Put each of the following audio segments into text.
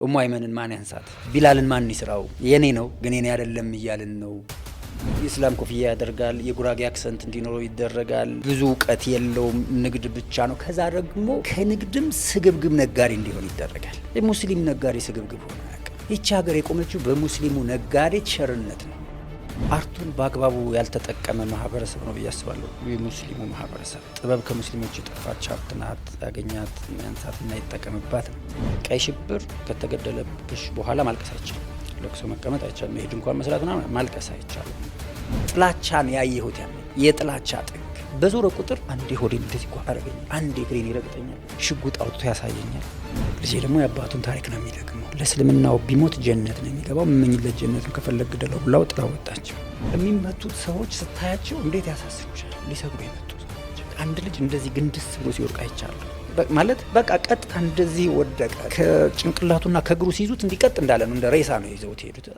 አይመንን ማን ያንሳት? ቢላልን ማን ይስራው? የኔ ነው ግን የኔ አይደለም እያልን ነው። ኢስላም ኮፍያ ያደርጋል፣ የጉራጌ አክሰንት እንዲኖረው ይደረጋል። ብዙ እውቀት የለውም፣ ንግድ ብቻ ነው። ከዛ ደግሞ ከንግድም ስግብግብ ነጋዴ እንዲሆን ይደረጋል። የሙስሊም ነጋዴ ስግብግብ ሆነ ያውቃል። ይቺ ሀገር የቆመችው በሙስሊሙ ነጋዴ ቸርነት ነው። አርቱን በአግባቡ ያልተጠቀመ ማህበረሰብ ነው ብዬ አስባለሁ። የሙስሊሙ ማህበረሰብ ጥበብ ከሙስሊሞች የጠፋች ሀብት ናት። ያገኛት ያንሳትና ይጠቀምባት ነው። ቀይ ሽብር ከተገደለብሽ በኋላ ማልቀስ አይቻልም። ለቅሶ መቀመጥ አይቻልም። መሄድ እንኳን መስራት ና ማልቀስ አይቻልም። ጥላቻን ያየሁት ያለ የጥላቻ ጥግ በዞረ ቁጥር አንዴ ሆዴን እንደዚህ ጓ አረገኛል፣ አንዴ እግሬን ይረግጠኛል፣ ሽጉጥ አውጥቶ ያሳየኛል። ልጄ ደግሞ የአባቱን ታሪክ ነው የሚደግመው። ለእስልምናው ቢሞት ጀነት ነው የሚገባው። የምመኝለት ጀነቱን ከፈለግ ግደለው ብላው ጥላ ወጣቸው። የሚመቱት ሰዎች ስታያቸው እንዴት ያሳስሩሻል። ሊሰግዱ የመጡ ሰዎች አንድ ልጅ እንደዚህ ግንድስ ብሎ ሲወድቅ አይቻለሁ። ማለት በቃ ቀጥታ እንደዚህ ወደቀ። ከጭንቅላቱና ከእግሩ ሲይዙት እንዲቀጥ እንዳለ ነው፣ እንደ ሬሳ ነው ይዘውት ሄዱት።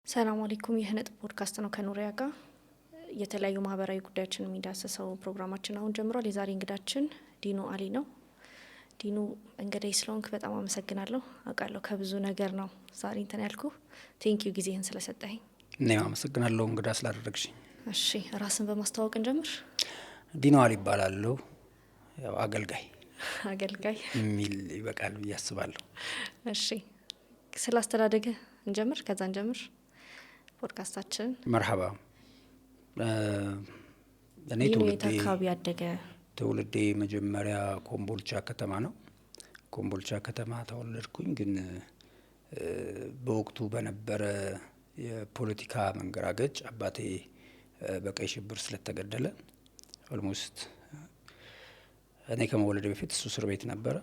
ሰላም አለይኩም። ይህ ነጥብ ፖድካስት ነው ከኑሪያ ጋር የተለያዩ ማህበራዊ ጉዳዮችን የሚዳስሰው ፕሮግራማችን አሁን ጀምሯል። የዛሬ እንግዳችን ዲኑ አሊ ነው። ዲኑ እንግዲህ ስለሆንክ በጣም አመሰግናለሁ። አውቃለሁ ከብዙ ነገር ነው ዛሬ እንትን ያልኩ። ቴንኪዩ ጊዜህን ስለሰጠኝ። እኔም አመሰግናለሁ እንግዳ ስላደረግሽኝ። እሺ ራስን በማስተዋወቅ እንጀምር። ዲኑ አሊ ይባላለሁ። ያው አገልጋይ የሚል ይበቃል ብዬ አስባለሁ። እሺ ስለ አስተዳደገ እንጀምር፣ ከዛ እንጀምር ፖድካስታችን። መርሐባ። እኔ አካባቢ ያደገ ትውልዴ መጀመሪያ ኮምቦልቻ ከተማ ነው። ኮምቦልቻ ከተማ ተወለድኩኝ። ግን በወቅቱ በነበረ የፖለቲካ መንገራገጭ አባቴ በቀይ ሽብር ስለተገደለ ኦልሞስት እኔ ከመወለደ በፊት እሱ እስር ቤት ነበረ።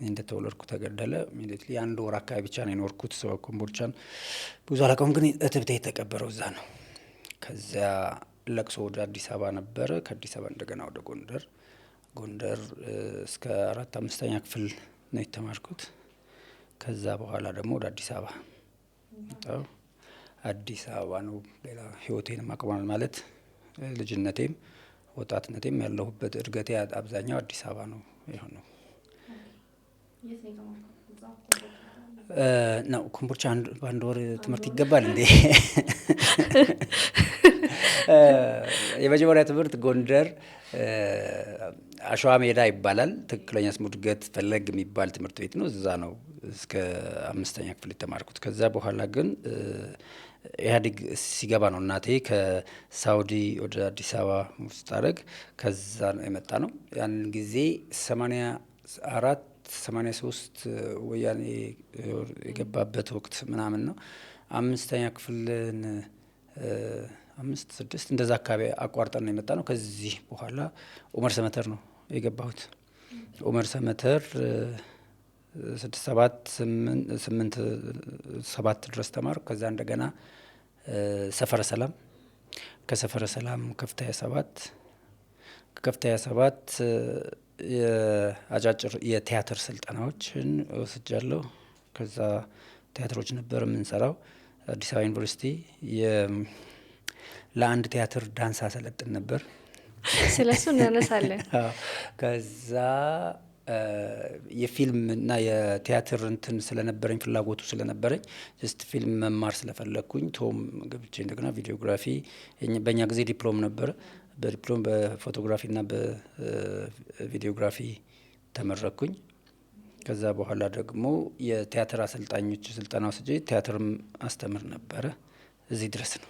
እንደተወለድኩ ተገደለ። ኢሚዲየትሊ አንድ ወር አካባቢ ብቻ ነው የኖርኩት። ሰው ኮምቦልቻን ብዙ አላውቀውም፣ ግን እትብቴ የተቀበረው እዛ ነው። ከዚያ ለቅሶ ወደ አዲስ አበባ ነበረ። ከአዲስ አበባ እንደገና ወደ ጎንደር እስከ 4-5ኛ ክፍል ነው የተማርኩት። ከዛ በኋላ ደግሞ ወደ አዲስ አበባ መጣሁ። አዲስ አበባ ነው ሌላ ህይወቴንም አቅሟል ማለት ልጅነቴም ወጣትነቴም ያለሁበት እድገቴ አብዛኛው አዲስ አበባ ነው የሆነው። ነው ኮምቦልቻ በአንድ ወር ትምህርት ይገባል እንዴ? የመጀመሪያ ትምህርት ጎንደር አሸዋ ሜዳ ይባላል። ትክክለኛ ስሙ እድገት ፈለግ የሚባል ትምህርት ቤት ነው። እዛ ነው እስከ 5ኛ ክፍል የተማርኩት። ከዛ በኋላ ግን ኢህአዴግ ሲገባ ነው እናቴ ከሳውዲ ወደ አዲስ አበባ ስታደርግ ከዛ ነው የመጣ ነው። ያን ጊዜ 83 ወያኔ የገባበት ወቅት ምናምን ነው። 5ኛ ክፍልን 5-6 እንደዛ አካባቢ አቋርጠን ነው የመጣ ነው። ከዚህ በኋላ ኡመር ሰመተር ነው የገባሁት። ኡመር ሰመተር 6-7 ድረስ ተማርኩ። ከዛ እንደገና ሰፈረ ሰላም፣ ከሰፈረ ሰላም ከፍተኛ 7፣ ከከፍተኛ 7 የአጫጭር የቲያትር ስልጠናዎችን ወስጃለሁ። ከዛ ቲያትሮች ነበር የምንሰራው። አዲስ አበባ ዩኒቨርሲቲ ለአንድ ቲያትር ዳንስ አሰለጥን ነበር። ስለሱ እናነሳለን። ከዛ የፊልም እና የቲያትር እንትን ስለነበረኝ ፍላጎቱ ስለነበረኝ ጀስት ፊልም መማር ስለፈለግኩኝ ቶም ገብቼ እንደገና ቪዲዮግራፊ፣ በእኛ ጊዜ ዲፕሎም ነበረ። በዲፕሎም በፎቶግራፊ እና በቪዲዮግራፊ ተመረኩኝ። ከዛ በኋላ ደግሞ የቲያትር አሰልጣኞች ስልጠና ወስጄ ቲያትርም አስተምር ነበረ። እዚህ ድረስ ነው።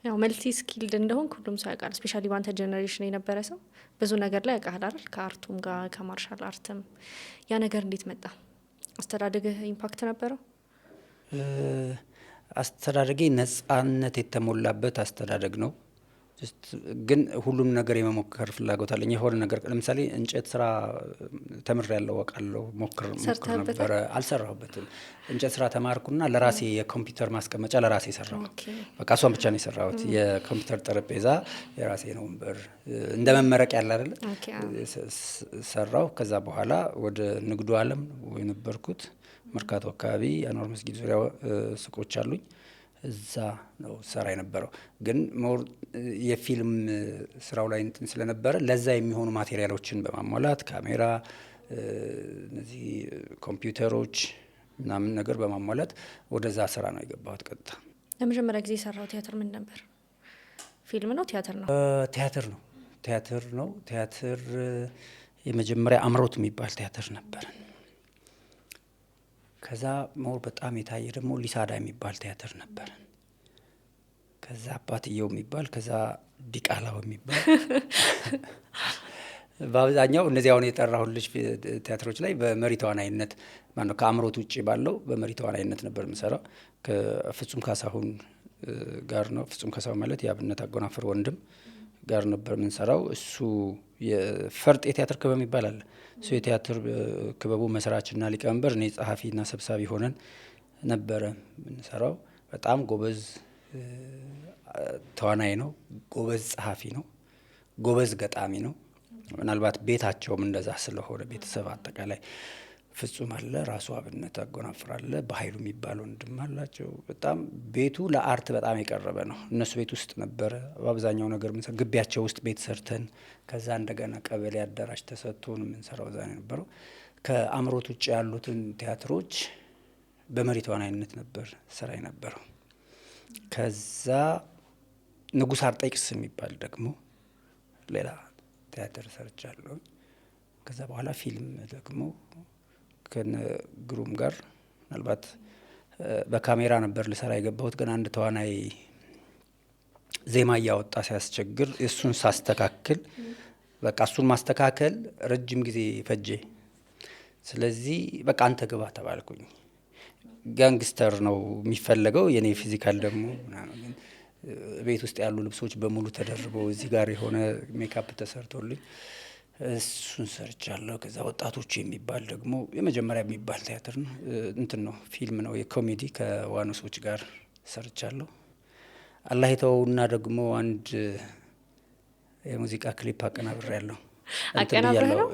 ያው መልቲ ስኪልድ እንደሆን ሁሉም ሰው ያውቃል። ስፔሻሊ ባንተ ጀነሬሽን የነበረ ሰው ብዙ ነገር ላይ ያውቃል አይደል? ከአርቱም ጋር ከማርሻል አርትም። ያ ነገር እንዴት መጣ? አስተዳደግህ ኢምፓክት ነበረው? አስተዳደጌ ነጻነት የተሞላበት አስተዳደግ ነው። ግን ሁሉም ነገር የመሞከር ፍላጎት አለኝ። የሆነ ነገር ለምሳሌ እንጨት ስራ ተምሬያለሁ፣ አውቃለሁ፣ ሞክር ነበረ። አልሰራሁበትም። እንጨት ስራ ተማርኩና ለራሴ የኮምፒውተር ማስቀመጫ ለራሴ ሰራሁ። በቃ እሷን ብቻ ነው የሰራሁት። የኮምፒውተር ጠረጴዛ የራሴ ነው፣ ወንበር እንደ መመረቅ ያለ አይደለ ሰራሁ። ከዛ በኋላ ወደ ንግዱ ዓለም የነበርኩት መርካቶ አካባቢ የአንዋር መስጊድ ዙሪያ ሱቆች አሉኝ። እዛ ነው ሰራ የነበረው። ግን ሞር የፊልም ስራው ላይ እንትን ስለነበረ ለዛ የሚሆኑ ማቴሪያሎችን በማሟላት ካሜራ፣ እነዚህ ኮምፒውተሮች ምናምን ነገር በማሟላት ወደዛ ስራ ነው የገባሁት ቀጥታ። ለመጀመሪያ ጊዜ የሰራው ቲያትር ምን ነበር? ፊልም ነው ቲያትር ነው? ቲያትር ነው። ቲያትር የመጀመሪያ አምሮት የሚባል ቲያትር ነበር። ከዛ ሞር በጣም የታየ ደግሞ ሊሳዳ የሚባል ቲያትር ነበር። ከዛ አባትየው የሚባል፣ ከዛ ዲቃላው የሚባል በአብዛኛው እነዚህ አሁን የጠራሁልሽ ቲያትሮች ላይ በመሪ ተዋናይነት ማነው ከአምሮት ውጭ ባለው በመሪ ተዋናይነት ነበር የምሰራው። ከፍጹም ካሳሁን ጋር ነው። ፍጹም ካሳሁን ማለት የአብነት አጎናፍር ወንድም ጋር ነበር የምንሰራው። እሱ የፈርጥ የቲያትር ክበብ የሚባል አለ። እሱ የቲያትር ክበቡ መስራችና ሊቀመንበር፣ እኔ ጸሐፊና ሰብሳቢ ሆነን ነበረ የምንሰራው። በጣም ጎበዝ ተዋናይ ነው። ጎበዝ ጸሐፊ ነው። ጎበዝ ገጣሚ ነው። ምናልባት ቤታቸውም እንደዛ ስለሆነ ቤተሰብ አጠቃላይ ፍጹም አለ፣ ራሱ አብነት አጎናፍር አለ፣ በኃይሉ የሚባል ወንድም አላቸው። በጣም ቤቱ ለአርት በጣም የቀረበ ነው። እነሱ ቤት ውስጥ ነበረ በአብዛኛው ነገር ግቢያቸው ውስጥ ቤት ሰርተን ከዛ እንደገና ቀበሌ አዳራሽ ተሰጥቶን የምንሰራው እዛ ነው የነበረው። ከአምሮት ውጭ ያሉትን ቲያትሮች በመሪ ተዋናይነት ነበር ስራ የነበረው። ከዛ ንጉሥ አርጤክስ የሚባል ደግሞ ሌላ ቲያትር ሰርቻለሁ። ከዛ በኋላ ፊልም ደግሞ ከነ ግሩም ጋር ምናልባት በካሜራ ነበር ልሰራ የገባሁት። ግን አንድ ተዋናይ ዜማ እያወጣ ሲያስቸግር እሱን ሳስተካክል በቃ እሱን ማስተካከል ረጅም ጊዜ ፈጄ። ስለዚህ በቃ አንተ ግባ ተባልኩኝ። ጋንግስተር ነው የሚፈለገው፣ የኔ ፊዚካል ደግሞ ምናምን ቤት ውስጥ ያሉ ልብሶች በሙሉ ተደርበው እዚህ ጋር የሆነ ሜካፕ ተሰርቶልኝ እሱን ሰርቻለሁ። ከዛ ወጣቶቹ የሚባል ደግሞ የመጀመሪያ የሚባል ቲያትር ነው እንትን ነው ፊልም ነው የኮሜዲ ከዋኖሶች ጋር ሰርቻለሁ። አላህ የተወውና ደግሞ አንድ የሙዚቃ ክሊፕ አቀናብሬያለሁ። አቀናብሬያለሁ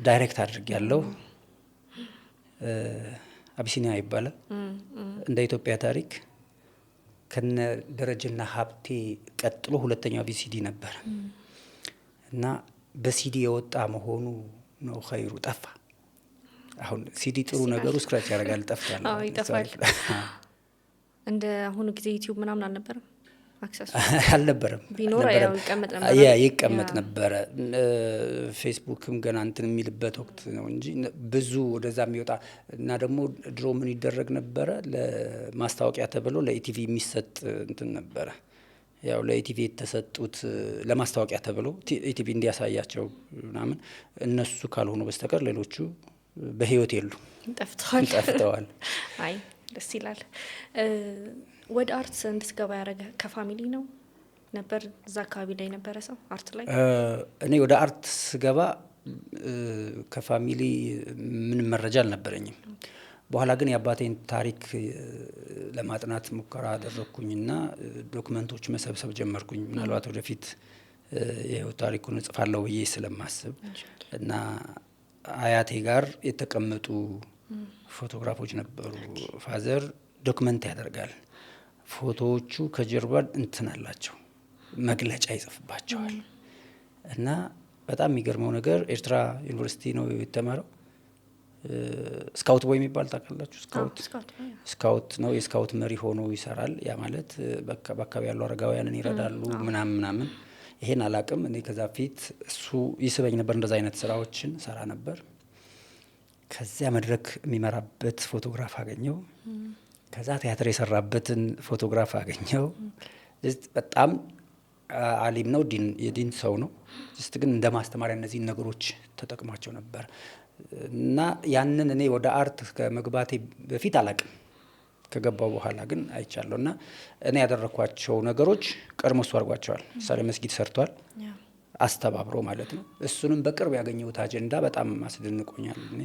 ዳይሬክት አድርጌያለሁ። አቢሲኒያ ይባላል። እንደ ኢትዮጵያ ታሪክ ከነ ደረጀና ሀብቴ ቀጥሎ ሁለተኛው ቪሲዲ ነበር እና በሲዲ የወጣ መሆኑ ነው ኸይሩ። ጠፋ። አሁን ሲዲ ጥሩ ነገሩ ስክራች ያደርጋል፣ ጠፍቷል። አዎ ይጠፋል። እንደ አሁኑ ጊዜ ዩቲዩብ ምናምን አልነበረም፣ አክሰስ አልነበረም። ቢኖር ያው ይቀመጥ ነበር፣ ይቀመጥ ነበረ። ፌስቡክም ገና እንትን የሚልበት ወቅት ነው እንጂ ብዙ ወደዛ የሚወጣ እና ደግሞ ድሮ ምን ይደረግ ነበረ፣ ለማስታወቂያ ተብሎ ለኢቲቪ የሚሰጥ እንትን ነበረ። ያው ለኢቲቪ የተሰጡት ለማስታወቂያ ተብሎ ኢቲቪ እንዲያሳያቸው ምናምን እነሱ ካልሆኑ በስተቀር ሌሎቹ በህይወት የሉ፣ ጠፍተዋል። አይ ደስ ይላል። ወደ አርት እንድትገባ ያደረገ ከፋሚሊ ነው ነበር? እዛ አካባቢ ላይ ነበረ ሰው አርት ላይ? እኔ ወደ አርት ስገባ ከፋሚሊ ምንም መረጃ አልነበረኝም። በኋላ ግን የአባቴን ታሪክ ለማጥናት ሙከራ አደረግኩኝና ዶክመንቶች መሰብሰብ ጀመርኩኝ። ምናልባት ወደፊት የህይወት ታሪኩን እጽፋለሁ ብዬ ስለማስብ እና አያቴ ጋር የተቀመጡ ፎቶግራፎች ነበሩ። ፋዘር ዶክመንት ያደርጋል። ፎቶዎቹ ከጀርባ እንትን አላቸው፣ መግለጫ ይጽፍባቸዋል። እና በጣም የሚገርመው ነገር ኤርትራ ዩኒቨርሲቲ ነው የተማረው። ስካውት ቦይ የሚባል ታውቃላችሁ? ስካውት ነው። የስካውት መሪ ሆኖ ይሰራል። ያ ማለት በአካባቢ ያሉ አረጋውያንን ይረዳሉ ምናምን ምናምን። ይሄን አላቅም እኔ። ከዛ ፊት እሱ ይስበኝ ነበር፣ እንደዛ አይነት ስራዎችን ሰራ ነበር። ከዚያ መድረክ የሚመራበት ፎቶግራፍ አገኘው። ከዛ ቲያትር የሰራበትን ፎቶግራፍ አገኘው። በጣም አሊም ነው፣ የዲን ሰው ነው። ግን እንደ ማስተማሪያ እነዚህን ነገሮች ተጠቅሟቸው ነበር። እና ያንን እኔ ወደ አርት ከመግባቴ በፊት አላቅም፣ ከገባው በኋላ ግን አይቻለሁ። እና እኔ ያደረኳቸው ነገሮች ቀድሞ እሱ አድርጓቸዋል። ምሳሌ መስጊድ ሰርቷል፣ አስተባብሮ ማለት ነው። እሱንም በቅርብ ያገኘሁት አጀንዳ በጣም አስደንቆኛል። እኔ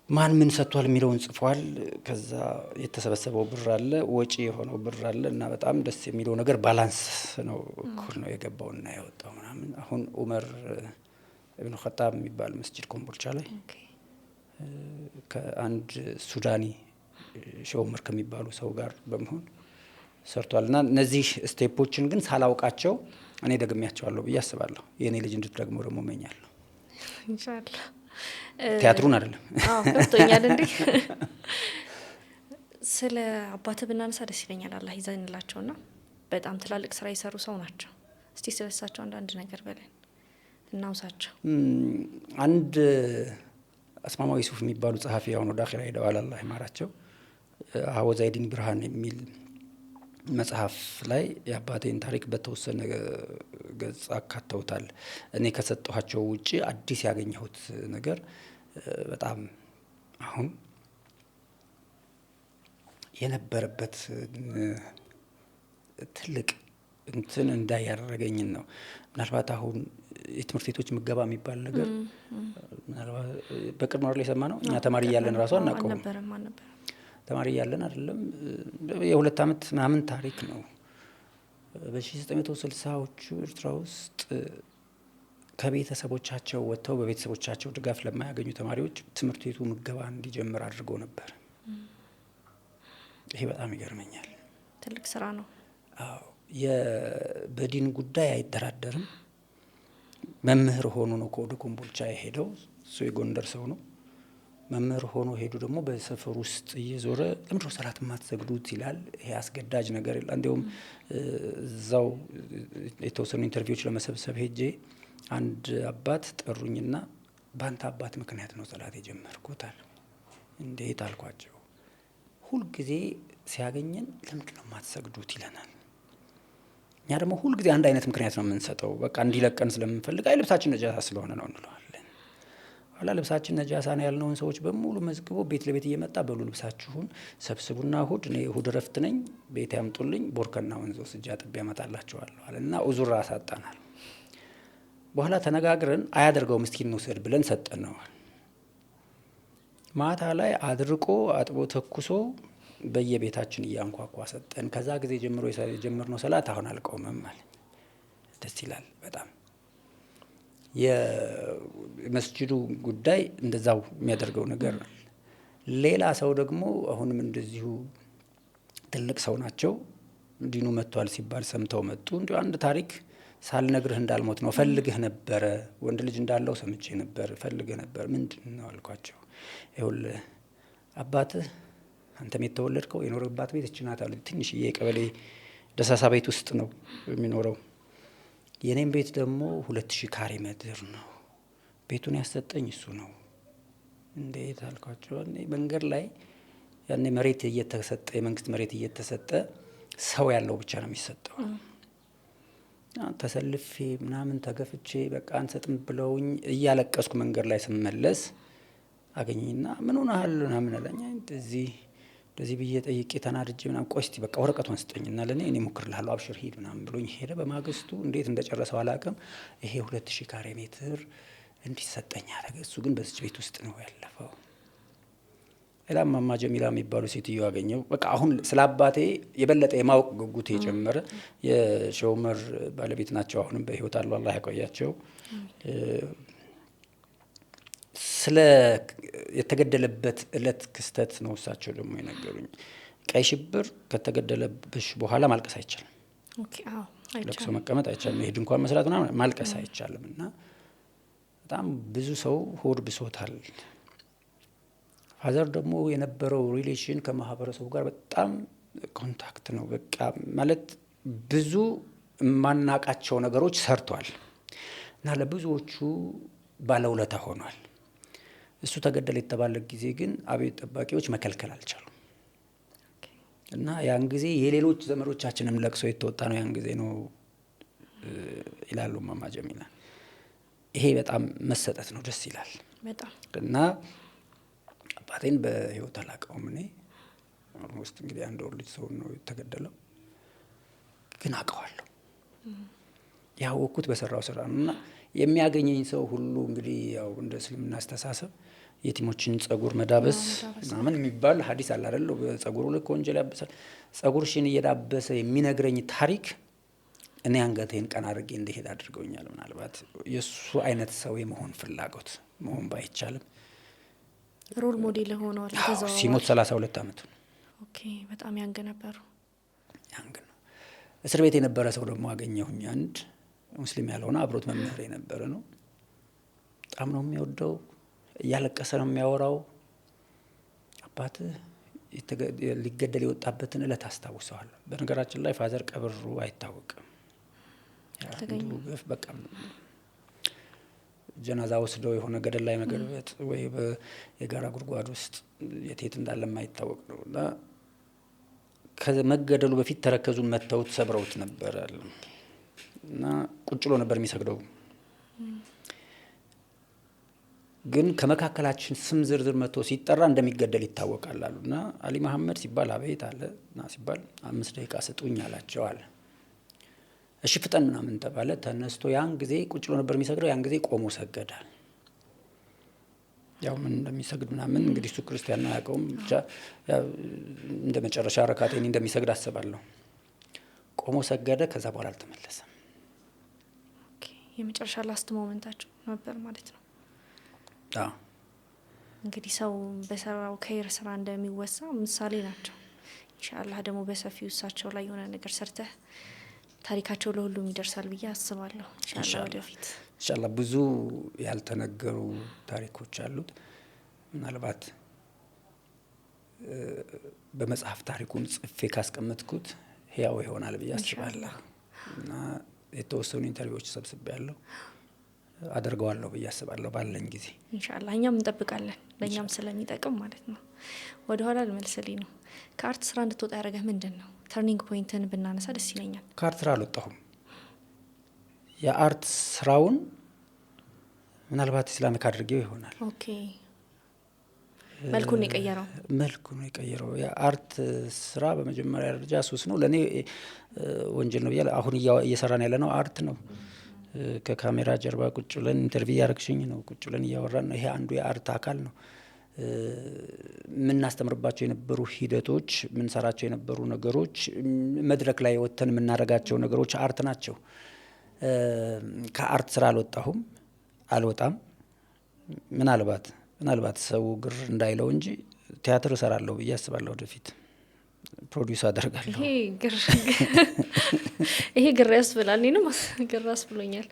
ማን ምን ሰጥቷል የሚለውን ጽፏል። ከዛ የተሰበሰበው ብር አለ፣ ወጪ የሆነው ብር አለ። እና በጣም ደስ የሚለው ነገር ባላንስ ነው፣ እኩል ነው የገባውና ያወጣው ምናምን። አሁን ኡመር ኢብኑ ኸጣብ የሚባል መስጂድ ኮምቦልቻ ላይ ከአንድ ሱዳኒ ሾመር ከሚባሉ ሰው ጋር በመሆን ሰርቷልና እነዚህ ስቴፖችን ግን ሳላውቃቸው እኔ ደግሜያቸዋለሁ ብዬ አስባለሁ። የእኔ ልጅ እንድትደግመው ደግሞ እመኛለሁ ኢንሻአላህ። ቲያትሩን አይደለም። ገብቶኛል። እንዴ ስለ አባትህ ብናነሳ ደስ ይለኛል። አላህ ይዘንላቸውና በጣም ትላልቅ ስራ የሰሩ ሰው ናቸው። እስቲ ስለሳቸው አንዳንድ ነገር በለን እናውሳቸው። አንድ አስማማው ዩሱፍ የሚባሉ ጸሐፊ አሁን ወደ አኺራ ሄደዋል፣ አላህ ይማራቸው። ሀወዛይዲን ብርሃን የሚል መጽሐፍ ላይ የአባቴን ታሪክ በተወሰነ ገጽ አካተውታል። እኔ ከሰጠኋቸው ውጪ አዲስ ያገኘሁት ነገር በጣም አሁን የነበረበት ትልቅ እንትን እንዳያደረገኝን ነው። ምናልባት አሁን የትምህርት ቤቶች ምገባ የሚባል ነገር ምናልባት በቅርብ ላይ የሰማ ነው። እኛ ተማሪ እያለን ራሱ አናውቀውም። ተማሪ እያለን አይደለም የ2 ዓመት ምናምን ታሪክ ነው። በ1960ዎቹ ኤርትራ ውስጥ ከቤተሰቦቻቸው ወጥተው በቤተሰቦቻቸው ድጋፍ ለማያገኙ ተማሪዎች ትምህርት ቤቱ ምገባ እንዲጀምር አድርጎ ነበር። ይሄ በጣም ይገርመኛል። ትልቅ ስራ ነው። አዎ በዲን ጉዳይ አይደራደርም። መምህር ሆኖ ነው ከወደ ኮምቦልቻ የሄደው። እሱ የጎንደር ሰው ነው። መምህር ሆኖ ሄዱ ደግሞ በሰፈር ውስጥ እየዞረ ለምንድን ነው ሰላት የማትሰግዱት ይላል። ይሄ አስገዳጅ ነገር ይላል። እንዲሁም እዛው የተወሰኑ ኢንተርቪዎች ለመሰብሰብ ሄጄ አንድ አባት ጠሩኝና በአንተ አባት ምክንያት ነው ሰላት የጀመርኩት አሉ። እንዴት አልኳቸው። ሁልጊዜ ሲያገኘን ለምንድን ነው የማትሰግዱት ይለናል። እኛ ደግሞ ሁልጊዜ አንድ አይነት ምክንያት ነው የምንሰጠው። በቃ እንዲለቀን ስለምንፈልግ አይ ልብሳችን ነጃሳ ስለሆነ ነው እንለዋለን። ኋላ ልብሳችን ነጃሳ ነው ያልነውን ሰዎች በሙሉ መዝግቦ ቤት ለቤት እየመጣ በሉ ልብሳችሁን ሰብስቡና እሁድ እኔ እሁድ እረፍት ነኝ ቤት ያምጡልኝ ቦርከና ወንዝ ወስጄ አጥቤ ያመጣላቸዋለሁ አለና ኡዙር አሳጣናል። በኋላ ተነጋግረን አያደርገውም እስኪ እንውሰድ ብለን ሰጠነዋል። ማታ ላይ አድርቆ አጥቦ ተኩሶ በየቤታችን እያንኳኳ ሰጠን። ከዛ ጊዜ ጀምሮ የጀመርነው ሰላት አሁን አልቆመም ማለት ደስ ይላል በጣም። የመስጂዱ ጉዳይ እንደዛው የሚያደርገው ነገር ነው። ሌላ ሰው ደግሞ አሁንም እንደዚሁ ትልቅ ሰው ናቸው። ዲኑ መጥቷል ሲባል ሰምተው መጡ። እንዲሁ አንድ ታሪክ ሳልነግርህ እንዳልሞት ነው። ፈልግህ ነበረ፣ ወንድ ልጅ እንዳለው ሰምቼ ነበር፣ ፈልግህ ነበር። ምንድን ነው አልኳቸው። ይኸውልህ አባትህ አንተም የተወለድከው የኖረባት ቤት እቺ ናት አሉ። ትንሽዬ የቀበሌ ደሳሳ ቤት ውስጥ ነው የሚኖረው። የኔም ቤት ደግሞ 2000 ካሬ ሜትር ነው። ቤቱን ያሰጠኝ እሱ ነው። እንዴት አልኳቸው። መንገድ ላይ ያኔ መሬት እየተሰጠ የመንግስት መሬት እየተሰጠ ሰው ያለው ብቻ ነው የሚሰጠው። ተሰልፌ ምናምን ተገፍቼ በቃ አንሰጥም ብለውኝ እያለቀስኩ መንገድ ላይ ስመለስ አገኘኝና ምን ሆነሃል ምናምን አለኝ። እንደዚህ ብዬ ጠይቄ ተናድጄ ምናምን ቆይ እስቲ በቃ ወረቀቱን ስጠኝና እኔ ሞክርልሃለሁ አብሽር ሂድ ምናምን ብሎኝ ሄደ። በማግስቱ እንዴት እንደጨረሰው አላውቅም። ይሄ 2000 ካሬ ሜትር እንዲሰጠኝ አደረገ። እሱ ግን በዚች ቤት ውስጥ ነው ያለፈው። ሌላ እማማ ጀሚላ የሚባሉ ሴትዮ አገኘው። በቃ አሁን ስለ አባቴ የበለጠ የማወቅ ጉጉቴ የጨመረ የሾመር ባለቤት ናቸው። አሁንም በህይወት አሉ፣ አላህ ያቆያቸው። ስለ የተገደለበት እለት ክስተት ነው እሳቸው ደግሞ የነገሩኝ። ቀይ ሽብር ከተገደለብሽ በኋላ ማልቀስ አይቻልም። ለቅሶ መቀመጥ አይቻልም። መሄድ እንኳን መስራት ምናምን ማልቀስ አይቻልም። እና በጣም ብዙ ሰው ሆድ ብሶታል። ፋዘር ደግሞ የነበረው ሪሌሽን ከማህበረሰቡ ጋር በጣም ኮንታክት ነው። በቃ ማለት ብዙ የማናቃቸው ነገሮች ሰርቷል እና ለብዙዎቹ ባለውለታ ሆኗል። እሱ ተገደለ የተባለ ጊዜ ግን አብዮት ጠባቂዎች መከልከል አልቻሉም እና ያን ጊዜ የሌሎች ዘመዶቻችንም ለቅሶ የተወጣ ነው ያን ጊዜ ነው ይላሉ እማማ ጀሚላ። ይሄ በጣም መሰጠት ነው፣ ደስ ይላል በጣም። እና አባቴን በህይወት አላውቀውም እኔ ኦልሞስት እንግዲህ አንድ ወር ልጅ ሰው ነው የተገደለው፣ ግን አውቀዋለሁ። ያወቅኩት በሰራው ስራ ነው። እና የሚያገኘኝ ሰው ሁሉ እንግዲህ ያው እንደ እስልምና አስተሳሰብ የቲሞችን ጸጉር መዳበስ ምናምን የሚባል ሀዲስ አለ አይደል? በጸጉሩ ልክ ወንጀል ያበሳል። ጸጉርሽን እየዳበሰ የሚነግረኝ ታሪክ እኔ አንገቴን ቀና አድርጌ እንድሄድ አድርገውኛል። ምናልባት የእሱ አይነት ሰው የመሆን ፍላጎት መሆን ባይቻልም ሮል ሞዴል ሆኗል። ሲሞት 32 ዓመቱ ኦኬ በጣም ያንግ ነበሩ። ያንግ ነው። እስር ቤት የነበረ ሰው ደግሞ አገኘሁኝ። አንድ ሙስሊም ያልሆነ አብሮት መምህር የነበረ ነው። በጣም ነው የሚወደው። እያለቀሰ ነው የሚያወራው። አባትህ ሊገደል የወጣበትን እለት አስታውሰዋለሁ። በነገራችን ላይ ፋዘር ቀብሩ አይታወቅም። በቃ ጀናዛ ወስደው የሆነ ገደል ላይ መገልበጥ ወይ የጋራ ጉድጓድ ውስጥ የት እንዳለ የማይታወቅ ነው እና ከመገደሉ በፊት ተረከዙን መተውት ሰብረውት ነበር አለ እና ቁጭ ብሎ ነበር የሚሰግደው። ግን ከመካከላችን ስም ዝርዝር መጥቶ ሲጠራ እንደሚገደል ይታወቃል አሉና አሊ መሐመድ ሲባል አቤት አለ እና ሲባል 5 ደቂቃ ስጡኝ አላቸው አለ። እሺ ፍጠን ምናምን ተባለ። ተነስቶ ያን ጊዜ ቁጭ ብሎ ነበር የሚሰግደው። ያን ጊዜ ቆሞ ሰገዳል። ያው ምን እንደሚሰግድ ምናምን እንግዲህ እሱ ክርስቲያን ነው ያውቀውም። ብቻ እንደ መጨረሻ ረካቴን እንደሚሰግድ አስባለሁ። ቆሞ ሰገደ። ከዛ በኋላ አልተመለሰም። ኦኬ የመጨረሻ ላስት ሞመንታቸው ነበር ማለት ነው። አዎ እንግዲህ ሰው በሰራው ከይር ስራ እንደሚወሳ ምሳሌ ናቸው። ኢንሻአላህ ደግሞ በሰፊው እሳቸው ላይ የሆነ ነገር ሰርተህ ታሪካቸው ለሁሉም ይደርሳል ብዬ አስባለሁ። ኢንሻአላህ ወደፊት ኢንሻአላህ ብዙ ያልተነገሩ ታሪኮች አሉት። ምናልባት በመጽሐፍ ታሪኩን ጽፌ ካስቀመጥኩት ህያው ይሆናል ብዬ አስባለሁ እና የተወሰኑ ኢንተርቪዎች ሰብስቤያለሁ አደርገዋለሁ ብዬ አስባለሁ ባለኝ ጊዜ ኢንሻአላህ። እኛም እንጠብቃለን ለኛም ስለሚጠቅም ማለት ነው። ወደ ኋላ ልመልስልኝ ነው። ከአርት ስራ እንድትወጣ ያደረገህ ምንድነው? ተርኒንግ ፖይንትን ብናነሳ ደስ ይለኛል። ከአርት ስራ አልወጣሁም። የአርት ስራውን ምናልባት ኢስላሚክ አድርጌው ይሆናል። ኦኬ መልኩን የቀየረው የአርት ስራ በመጀመሪያ ደረጃ ሱስ ነው ለኔ፣ ወንጀል ነው ብዬ አሁን እየሰራን ያለ ነው አርት ነው። ከካሜራ ጀርባ ቁጭ ብለን ኢንተርቪው ያረክሽኝ ነው፣ ቁጭ ብለን እያወራን ነው። ይሄ አንዱ የአርት አካል ነው። ምናስተምርባቸው የነበሩ ሂደቶች፣ ምንሰራቸው የነበሩ ነገሮች፣ መድረክ ላይ ወጥተን የምናደርጋቸው ነገሮች አርት ናቸው። ከአርት ስራ አልወጣም። ምናልባት ሰው ግር እንዳይለው እንጂ ቲያትር እሰራለሁ ብዬ አስባለሁ። ወደፊት ፕሮዲውስ አደርጋለሁ። ይሄ ግር ያስብላል። እኔንም ግር ያስብሎኛል።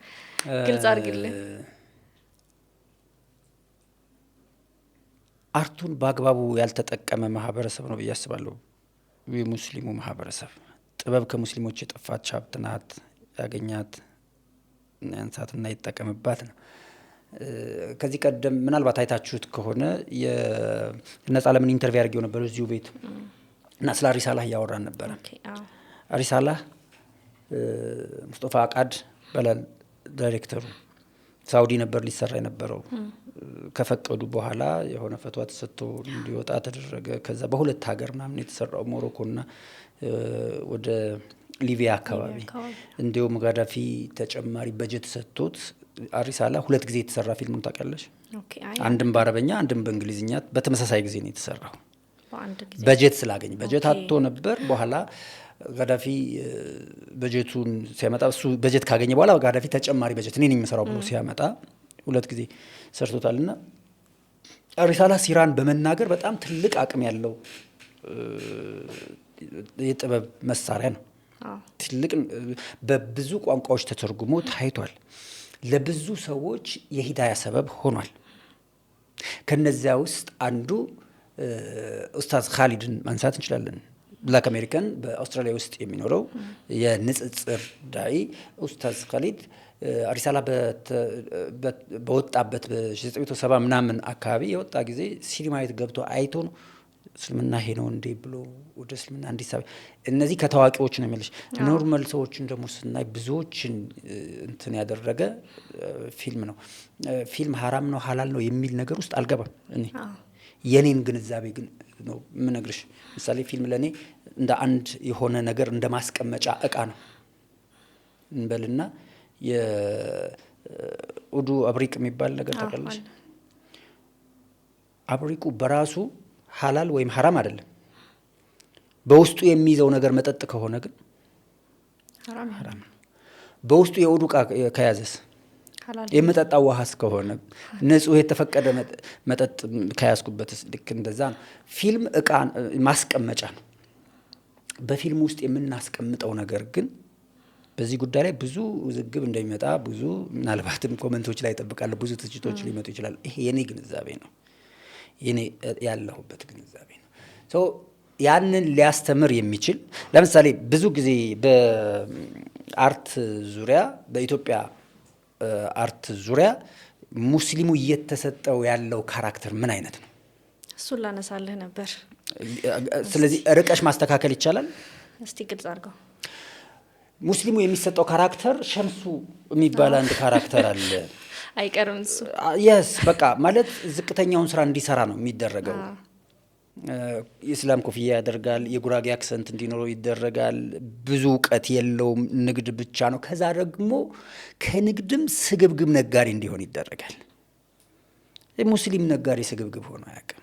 ግልጽ አድርግልኝ። አርቱን በአግባቡ ያልተጠቀመ ማህበረሰብ ነው ብዬ አስባለሁ። የሙስሊሙ ማህበረሰብ ጥበብ ከሙስሊሞች የጠፋች ሀብት ናት። ያገኛት ያንሳትና ይጠቀምባት ነው። ከዚህ ቀደም ምናልባት አይታችሁት ከሆነ የነጻ ለምን ኢንተርቪው አድርጌው ነበር እዚሁ ቤት እና ስለ አሪሳላህ እያወራን ነበረ። አሪሳላህ ሙስጠፋ አቃድ በላል ዳይሬክተሩ ሳውዲ ነበር ሊሰራ የነበረው። ከፈቀዱ በኋላ የሆነ ፈትዋ ተሰጥቶ እንዲወጣ ተደረገ። ከዛ በሁለት ሀገር ምናምን የተሰራው ሞሮኮና ወደ ሊቢያ አካባቢ እንዲሁም ጋዳፊ ተጨማሪ በጀት ሰጥቶት አሪሳላህ 2 ጊዜ የተሰራ ፊልም ነው ታውቂያለሽ? አንድም በአረበኛ አንድም በእንግሊዝኛ በተመሳሳይ ጊዜ ነው የተሰራው። በጀት ስላገኘ በጀት አጥቶ ነበር። በኋላ ጋዳፊ በጀቱን ሲያመጣ እሱ በጀት ካገኘ በኋላ ጋዳፊ ተጨማሪ በጀት እኔ ነኝ የምሰራው ብሎ ሲያመጣ 2 ጊዜ ሰርቶታልና አሪሳላህ ሲራን በመናገር በጣም ትልቅ አቅም ያለው የጥበብ መሳሪያ ነው። ትልቅ በብዙ ቋንቋዎች ተተርጉሞ ታይቷል። ለብዙ ሰዎች የሂዳያ ሰበብ ሆኗል። ከነዚያ ውስጥ አንዱ ኡስታዝ ኻሊድን ማንሳት እንችላለን። ብላክ አሜሪካን በአውስትራሊያ ውስጥ የሚኖረው የንጽጽር ዳኢ ኡስታዝ ኻሊድ አሪሳላህ በወጣበት በ1970 ምናምን አካባቢ የወጣ ጊዜ ሲኒማ ቤት ገብቶ አይቶ ነው እስልምና ይሄ ነው እንዴ ብሎ ወደ እስልምና እንዲሳብ። እነዚህ ከታዋቂዎች ነው የሚልሽ። ኖርማል ሰዎችን ደግሞ ስናይ ብዙዎችን እንትን ያደረገ ፊልም ነው። ፊልም ሐራም ነው ሐላል ነው የሚል ነገር ውስጥ አልገባም። እኔ የኔን ግንዛቤ ግን ነው የምነግርሽ። ምሳሌ ፊልም ለኔ እንደ አንድ የሆነ ነገር እንደ ማስቀመጫ እቃ ነው እንበልና የኡዱ አብሪቅ የሚባል ነገር ታውቃለሽ? አብሪቁ በራሱ ሐላል ወይም ሐራም አይደለም። በውስጡ የሚይዘው ነገር መጠጥ ከሆነ ግን ሐራም ነው። በውስጡ የውዱ ዕቃ ከያዘስ የምጠጣው ውሃ እስከሆነ ንጹህ የተፈቀደ መጠጥ ከያዝኩበት ልክ እንደዛ ነው። ፊልም እቃ ማስቀመጫ ነው። በፊልም ውስጥ የምናስቀምጠው ነገር ግን በዚህ ጉዳይ ላይ ብዙ ውዝግብ እንደሚመጣ ብዙ ምናልባትም ኮመንቶች ላይ ይጠብቃሉ፣ ብዙ ትችቶች ሊመጡ ይችላሉ። ይሄ የኔ ግንዛቤ ነው፣ የኔ ያለሁበት ግንዛቤ ነው። ሶ ያንን ሊያስተምር የሚችል ለምሳሌ ብዙ ጊዜ በአርት ዙሪያ በኢትዮጵያ አርት ዙሪያ ሙስሊሙ እየተሰጠው ያለው ካራክተር ምን አይነት ነው? እሱን ላነሳልህ ነበር። ስለዚህ ርቀሽ ማስተካከል ይቻላል። እስቲ ግልጽ አድርገው። ሙስሊሙ የሚሰጠው ካራክተር ሸምሱ የሚባል አንድ ካራክተር አለ። አይቀርም እሱ። የስ በቃ ማለት ዝቅተኛውን ስራ እንዲሰራ ነው የሚደረገው። የእስላም ኮፍያ ያደርጋል፣ የጉራጌ አክሰንት እንዲኖረው ይደረጋል። ብዙ እውቀት የለውም፣ ንግድ ብቻ ነው። ከዛ ደግሞ ከንግድም ስግብግብ ነጋዴ እንዲሆን ይደረጋል። ሙስሊም ነጋዴ ስግብግብ ሆኖ አያውቅም።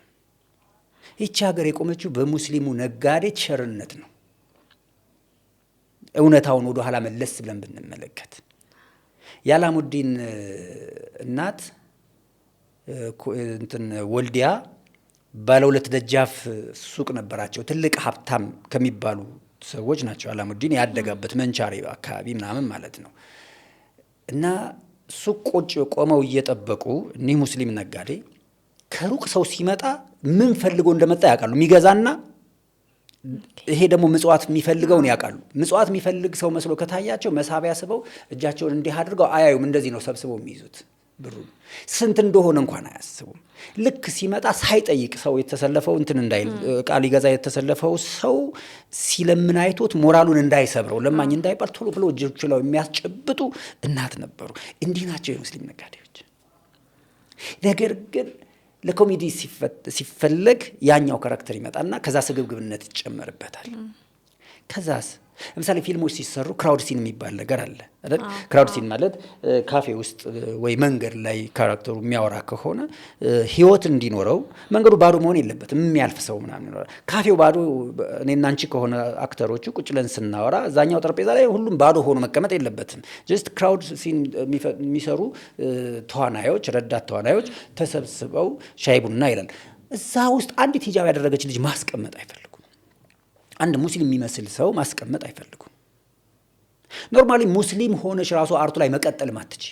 ይቺ ሀገር የቆመችው በሙስሊሙ ነጋዴ ቸርነት ነው። እውነታውን ወደ ኋላ መለስ ብለን ብንመለከት የአላሙዲን እናት ወልዲያ ባለ ሁለት ደጃፍ ሱቅ ነበራቸው። ትልቅ ሀብታም ከሚባሉ ሰዎች ናቸው። አላሙዲን ያደጋበት መንቻሬ አካባቢ ምናምን ማለት ነው። እና ሱቅ ቁጭ ቆመው እየጠበቁ እኒህ ሙስሊም ነጋዴ ከሩቅ ሰው ሲመጣ ምን ፈልጎ እንደመጣ ያውቃሉ። የሚገዛና ይሄ ደግሞ ምጽዋት የሚፈልገውን ያውቃሉ። ምጽዋት የሚፈልግ ሰው መስሎ ከታያቸው መሳቢያ ስበው እጃቸውን እንዲህ አድርገው አያዩም። እንደዚህ ነው ሰብስበው የሚይዙት። ብሩ ስንት እንደሆነ እንኳን አያስቡም። ልክ ሲመጣ ሳይጠይቅ ሰው የተሰለፈው እንትን እንዳይል ቃል ሊገዛ የተሰለፈው ሰው ሲለምን አይቶት ሞራሉን እንዳይሰብረው ለማኝ እንዳይባል ቶሎ ብሎ እጆቹ ላይ የሚያስጨብጡ እናት ነበሩ። እንዲህ ናቸው የሙስሊም ነጋዴዎች። ነገር ግን ለኮሜዲ ሲፈለግ ያኛው ካራክተር ይመጣና ከዛ ስግብግብነት ይጨመርበታል። ከዛስ ለምሳሌ ፊልሞች ሲሰሩ ክራውድ ሲን የሚባል ነገር አለ አይደል? ክራውድ ሲን ማለት ካፌ ውስጥ ወይ መንገድ ላይ ካራክተሩ የሚያወራ ከሆነ ህይወት እንዲኖረው መንገዱ ባዶ መሆን የለበትም። የሚያልፍ ሰው ምናምን ይኖራል። ካፌው ባዶ እኔና አንቺ ከሆነ አክተሮቹ ቁጭ ብለን ስናወራ እዛኛው ጠረጴዛ ላይ ሁሉም ባዶ ሆኖ መቀመጥ የለበትም። ጀስት ክራውድ ሲን የሚሰሩ ተዋናዮች፣ ረዳት ተዋናዮች ተሰብስበው ሻይ ቡና ይላል። እዛ ውስጥ አንዲት ሂጃብ ያደረገች ልጅ ማስቀመጥ አይፈልጉም። አንድ ሙስሊም የሚመስል ሰው ማስቀመጥ አይፈልጉም። ኖርማሊ ሙስሊም ሆነሽ ራሱ አርቱ ላይ መቀጠል ማትች።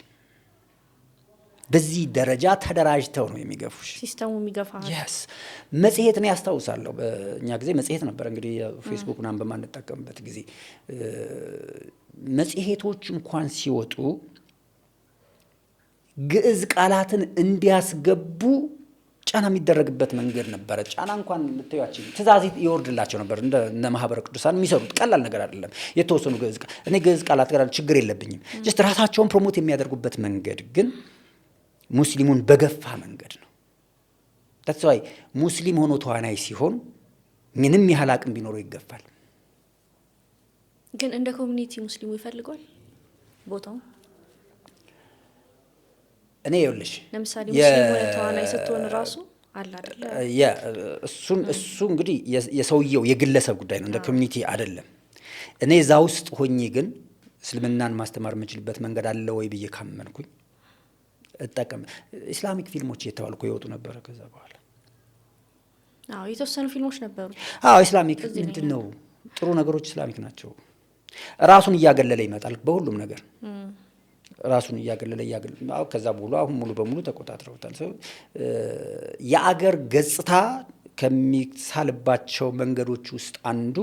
በዚህ ደረጃ ተደራጅተው ነው የሚገፉሽ። ሲስተሙ የሚገፋ yes መጽሔት ነው ያስታውሳለሁ። በእኛ ጊዜ መጽሔት ነበር እንግዲህ ፌስቡክ ምናምን በማንጠቀምበት ጊዜ መጽሔቶች እንኳን ሲወጡ ግዕዝ ቃላትን እንዲያስገቡ ጫና የሚደረግበት መንገድ ነበረ። ጫና እንኳን ልትያቸው ትእዛዝ ይወርድላቸው ነበር። እንደ ማህበረ ቅዱሳን የሚሰሩት ቀላል ነገር አይደለም። የተወሰኑ ግዕዝ እኔ ግዕዝ ቃላት ጋር ችግር የለብኝም። ጀስት ራሳቸውን ፕሮሞት የሚያደርጉበት መንገድ ግን ሙስሊሙን በገፋ መንገድ ነው። that's why ሙስሊም ሆኖ ተዋናይ ሲሆን ምንም ያህል አቅም ቢኖረው ይገፋል። ግን እንደ ኮሚኒቲ ሙስሊሙ ይፈልጋል ቦታው። እኔ ይኸውልሽ ለምሳሌ ሙስሊም ሆነ ተዋናይ ስትሆን ራሱ አለ አይደል? እሱ እንግዲህ የሰውየው የግለሰብ ጉዳይ ነው፣ እንደ ኮሚኒቲ አይደለም። እኔ እዛ ውስጥ ሆኜ ግን እስልምናን ማስተማር የምችልበት መንገድ አለ ወይ ብዬ ካመንኩኝ እጠቀም። ኢስላሚክ ፊልሞች እየተባሉ ይወጡ ነበረ ከዛ በኋላ። የተወሰኑ ፊልሞች ነበሩ። ኢስላሚክ ምንድን ነው? ጥሩ ነገሮች ኢስላሚክ ናቸው። ራሱን እያገለለ ይመጣል በሁሉም ነገር ራሱን እያገለለ ከዛ በኋላ አሁን ሙሉ በሙሉ ተቆጣጥረውታል። የአገር ገጽታ ከሚሳልባቸው መንገዶች ውስጥ አንዱ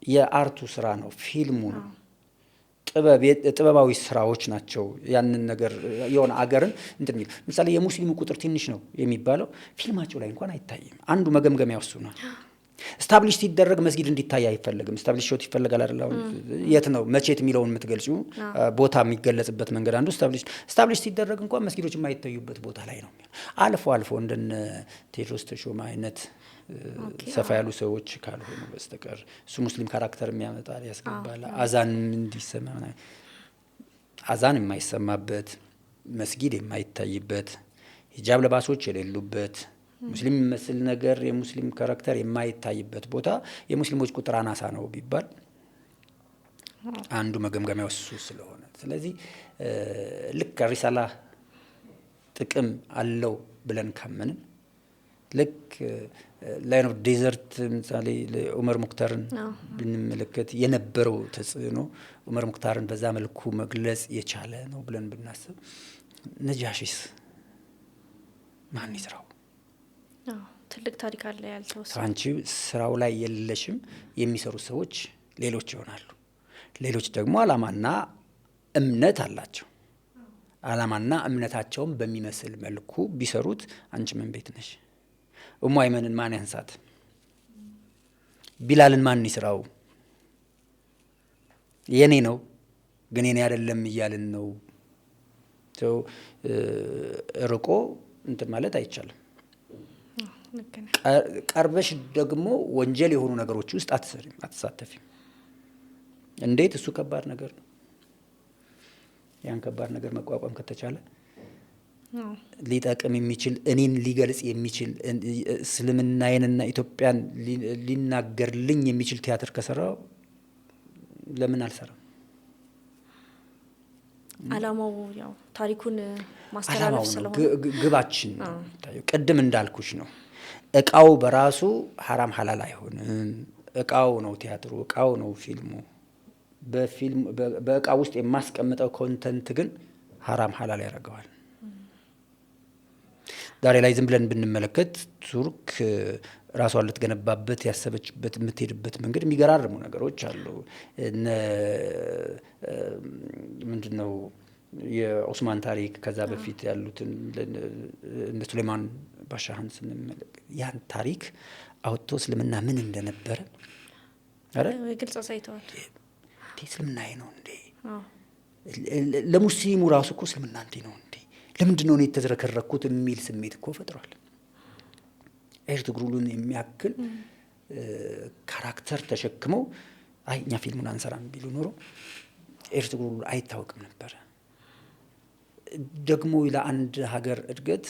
የአርቱ ስራ ነው፣ ፊልሙ ነው። ጥበባዊ ስራዎች ናቸው። ያንን ነገር የሆነ አገርን እንትን የሚል ምሳሌ የሙስሊሙ ቁጥር ትንሽ ነው የሚባለው ፊልማቸው ላይ እንኳን አይታይም። አንዱ መገምገሚያ እሱ ነው። ስታብሊሽ ሲደረግ መስጊድ እንዲታይ አይፈልግም። ስታብሊሽ ሾት ይፈልጋል አይደል? የት ነው መቼት የሚለውን የምትገልጪው ቦታ የሚገለጽበት መንገድ አንዱ ስታብሊሽ ሲደረግ እንኳን መስጊዶች የማይታዩበት ቦታ ላይ ነው። አልፎ አልፎ እንደነ ቴዎድሮስ ተሾመ አይነት ሰፋ ያሉ ሰዎች ካልሆኑ በስተቀር እሱ ሙስሊም ካራክተር የሚያመጣል ያስገባል። አዛን እንዲሰማ አዛን የማይሰማበት መስጊድ የማይታይበት ሂጃብ ለባሶች የሌሉበት ሙስሊም የሚመስል ነገር የሙስሊም ካራክተር የማይታይበት ቦታ የሙስሊሞች ቁጥር አናሳ ነው ቢባል አንዱ መገምገሚያው እሱ ስለሆነ ስለዚህ ልክ ሪሳላ ጥቅም አለው ብለን ካመንን ልክ ላይን ኦፍ ዴዘርት ምሳሌ ዑመር ሙክታርን ብንመለከት የነበረው ተጽዕኖ ዑመር ሙክታርን በዛ መልኩ መግለጽ የቻለ ነው ብለን ብናስብ ነጃሺስ ማን ይስራው? ትልቅ ታሪክ አለ ያልተወሰነ። አንቺ ስራው ላይ የለሽም፣ የሚሰሩ ሰዎች ሌሎች ይሆናሉ። ሌሎች ደግሞ አላማና እምነት አላቸው። አላማና እምነታቸውን በሚመስል መልኩ ቢሰሩት አንቺ ምን ቤት ነሽ? ኡሙ አይመንን ማን ያንሳት? ቢላልን ማን ይስራው? የኔ ነው ግን የኔ አይደለም እያልን ነው። ርቆ እንትን ማለት አይቻልም። ቀርበሽ ደግሞ ወንጀል የሆኑ ነገሮች ውስጥ አትሰሪም፣ አትሳተፊም። እንዴት? እሱ ከባድ ነገር ነው። ያን ከባድ ነገር መቋቋም ከተቻለ ሊጠቅም የሚችል እኔን ሊገልጽ የሚችል እስልምናዬንና ኢትዮጵያን ሊናገርልኝ የሚችል ቲያትር ከሰራው ለምን አልሰራም? አላማው ያው ታሪኩን ማስተላለፍ ስለሆነ ግባችን ነው። ቅድም እንዳልኩሽ ነው። እቃው በራሱ ሐራም ሐላል አይሆንም። እቃው ነው ቲያትሩ፣ እቃው ነው ፊልሙ። በእቃ ውስጥ የማስቀምጠው ኮንተንት ግን ሐራም ሐላል ያደርገዋል። ዛሬ ላይ ዝም ብለን ብንመለከት ቱርክ ራሷን ልትገነባበት ያሰበችበት የምትሄድበት መንገድ የሚገራርሙ ነገሮች አሉ። ምንድነው የኦስማን ታሪክ፣ ከዛ በፊት ያሉትን እነ ሱሌማን ባሻህን ስንመለከት ያን ታሪክ አውጥቶ እስልምና ምን እንደነበረ ግልጽ አሳይተዋል። እስልምናዬ ነው እንዴ? ለሙስሊሙ ራሱ እኮ እስልምና እንዴ ነው እንዴ? ለምንድን ነው የተዝረከረኩት የሚል ስሜት እኮ ፈጥሯል። ኤርትግሩልን የሚያክል ካራክተር ተሸክመው አይ እኛ ፊልሙን አንሰራም ቢሉ ኖሮ ኤርትግሩል አይታወቅም ነበረ። ደግሞ ለአንድ ሀገር እድገት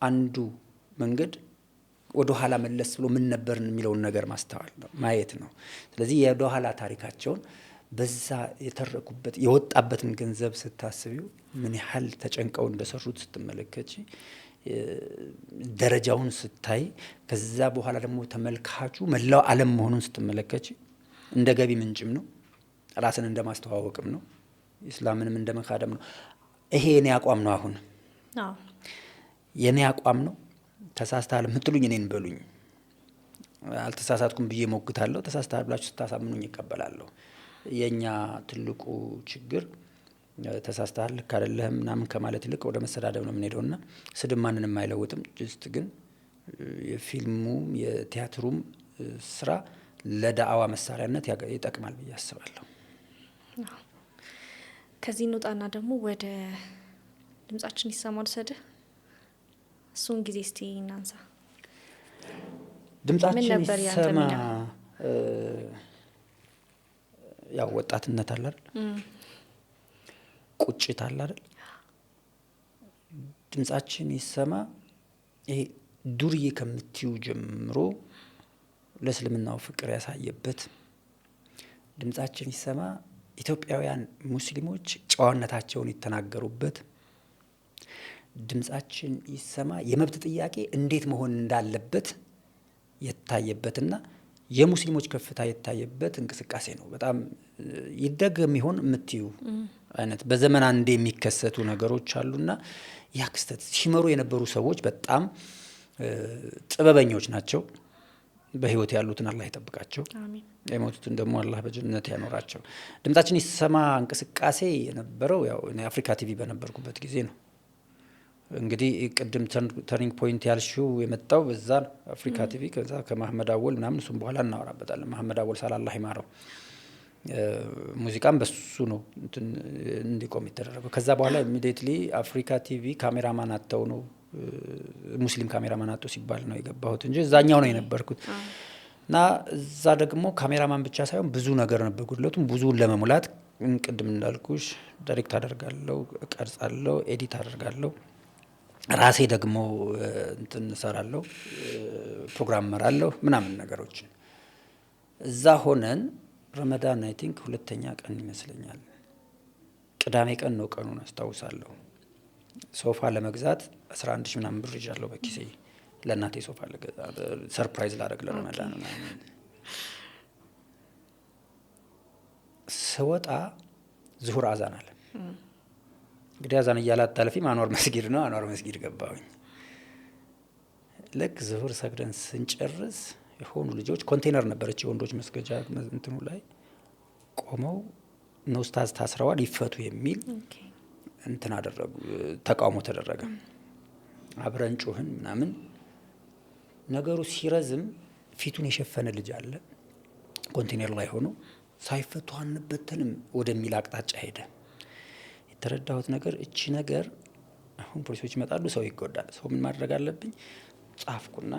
አንዱ መንገድ ወደ ኋላ መለስ ብሎ ምን ነበርን የሚለውን ነገር ማስተዋል ነው፣ ማየት ነው። ስለዚህ የወደ ኋላ ታሪካቸውን በዛ የተረኩበት የወጣበትን ገንዘብ ስታስቢው ምን ያህል ተጨንቀው እንደሰሩት ስትመለከቺ ደረጃውን ስታይ ከዛ በኋላ ደግሞ ተመልካቹ መላው ዓለም መሆኑን ስትመለከቺ እንደ ገቢ ምንጭም ነው፣ ራስን እንደ ማስተዋወቅም ነው፣ ኢስላምንም እንደ መካደም ነው። ይሄ የኔ አቋም ነው። አሁን የኔ አቋም ነው። ተሳስተሃል የምትሉኝ እኔን በሉኝ። አልተሳሳትኩም ብዬ ሞግታለሁ። ተሳስተሃል ብላችሁ ስታሳምኑኝ ይቀበላለሁ። የኛ ትልቁ ችግር ተሳስተሃል ልክ አይደለህም ምናምን ከማለት ይልቅ ወደ መሰዳደብ ነው የምንሄደውና ስድብ ማንንም አይለውጥም። ጅስት ግን የፊልሙም የቲያትሩም ስራ ለዳዕዋ መሳሪያነት ይጠቅማል ብዬ አስባለሁ። ከዚህ እንውጣና ደግሞ ወደ ድምጻችን ይሰማል ሰድህ እሱን ጊዜ እስቲ እናንሳ። ድምጻችን ይሰማ ያው ወጣትነት አለ አይደል? ቁጭት አለ አይደል? ድምጻችን ይሰማ ይሄ ዱርዬ ከምትዩ ጀምሮ ለእስልምናው ፍቅር ያሳየበት ድምጻችን ይሰማ ኢትዮጵያውያን ሙስሊሞች ጨዋነታቸውን የተናገሩበት ድምጻችን ይሰማ የመብት ጥያቄ እንዴት መሆን እንዳለበት የታየበትና የሙስሊሞች ከፍታ የታየበት እንቅስቃሴ ነው። በጣም ይደገም ይሆን የምትዩ አይነት በዘመን አንዴ የሚከሰቱ ነገሮች አሉና ያ ክስተት ሲመሩ የነበሩ ሰዎች በጣም ጥበበኞች ናቸው። በህይወት ያሉትን አላህ ይጠብቃቸው፣ አሜን። የሞቱትን ደግሞ አላህ በጀነት ያኖራቸው። ድምጻችን ይሰማ እንቅስቃሴ የነበረው ያው እኔ አፍሪካ ቲቪ በነበርኩበት ጊዜ ነው። እንግዲህ ቅድም ተርኒንግ ፖይንት ያልሽው የመጣው በዛ ነው አፍሪካ ቲቪ። ከዛ ከመሐመድ አወል ምናምን እሱም በኋላ እናወራበታለን። መሐመድ አወል ሳላላህ ይማረው ሙዚቃም በሱ ነው እንዲቆም የተደረገው። ከዛ በኋላ ኢሚዲየትሊ አፍሪካ ቲቪ ካሜራማን አጥተው ነው ሙስሊም ካሜራማን አጥቶ ሲባል ነው የገባሁት እንጂ እዛኛው ነው የነበርኩት። እና እዛ ደግሞ ካሜራማን ብቻ ሳይሆን ብዙ ነገር ነበር ጉድለቱም። ብዙውን ለመሙላት ቅድም እንዳልኩሽ ዳይሬክት አደርጋለሁ፣ ቀርጻለሁ፣ ኤዲት አደርጋለሁ፣ ራሴ ደግሞ እንትን እሰራለሁ፣ ፕሮግራም መራለሁ ምናምን ነገሮች። እዛ ሆነን ረመዳን አይ ቲንክ ሁለተኛ ቀን ይመስለኛል። ቅዳሜ ቀን ነው ቀኑን አስታውሳለሁ። ሶፋ ለመግዛት 11 ሺህ ምናምን ብር ይዣለሁ በኪሴ ለእናቴ ሶፋ ለገዛ ሰርፕራይዝ ላደርግ ለረመዳን ምናምን። ስወጣ ዙሁር አዛን አለ። እንግዲህ አዛን እያላታለፊ አንዋር መስጊድ ነው። አንዋር መስጊድ ገባሁኝ። ልክ ዙሁር ሰግደን ስንጨርስ የሆኑ ልጆች ኮንቴነር ነበረች የወንዶች መስገጃ እንትኑ ላይ ቆመው ነው ኡስታዝ ታስረዋል ይፈቱ የሚል እንትን አደረጉ። ተቃውሞ ተደረገ። አብረን ጮህን ምናምን። ነገሩ ሲረዝም ፊቱን የሸፈነ ልጅ አለ ኮንቴነር ላይ ሆኖ ሳይፈቱ አንበተንም ወደሚል አቅጣጫ ሄደ። የተረዳሁት ነገር እቺ ነገር አሁን ፖሊሶች ይመጣሉ፣ ሰው ይጎዳል። ሰው ምን ማድረግ አለብኝ? ጻፍኩና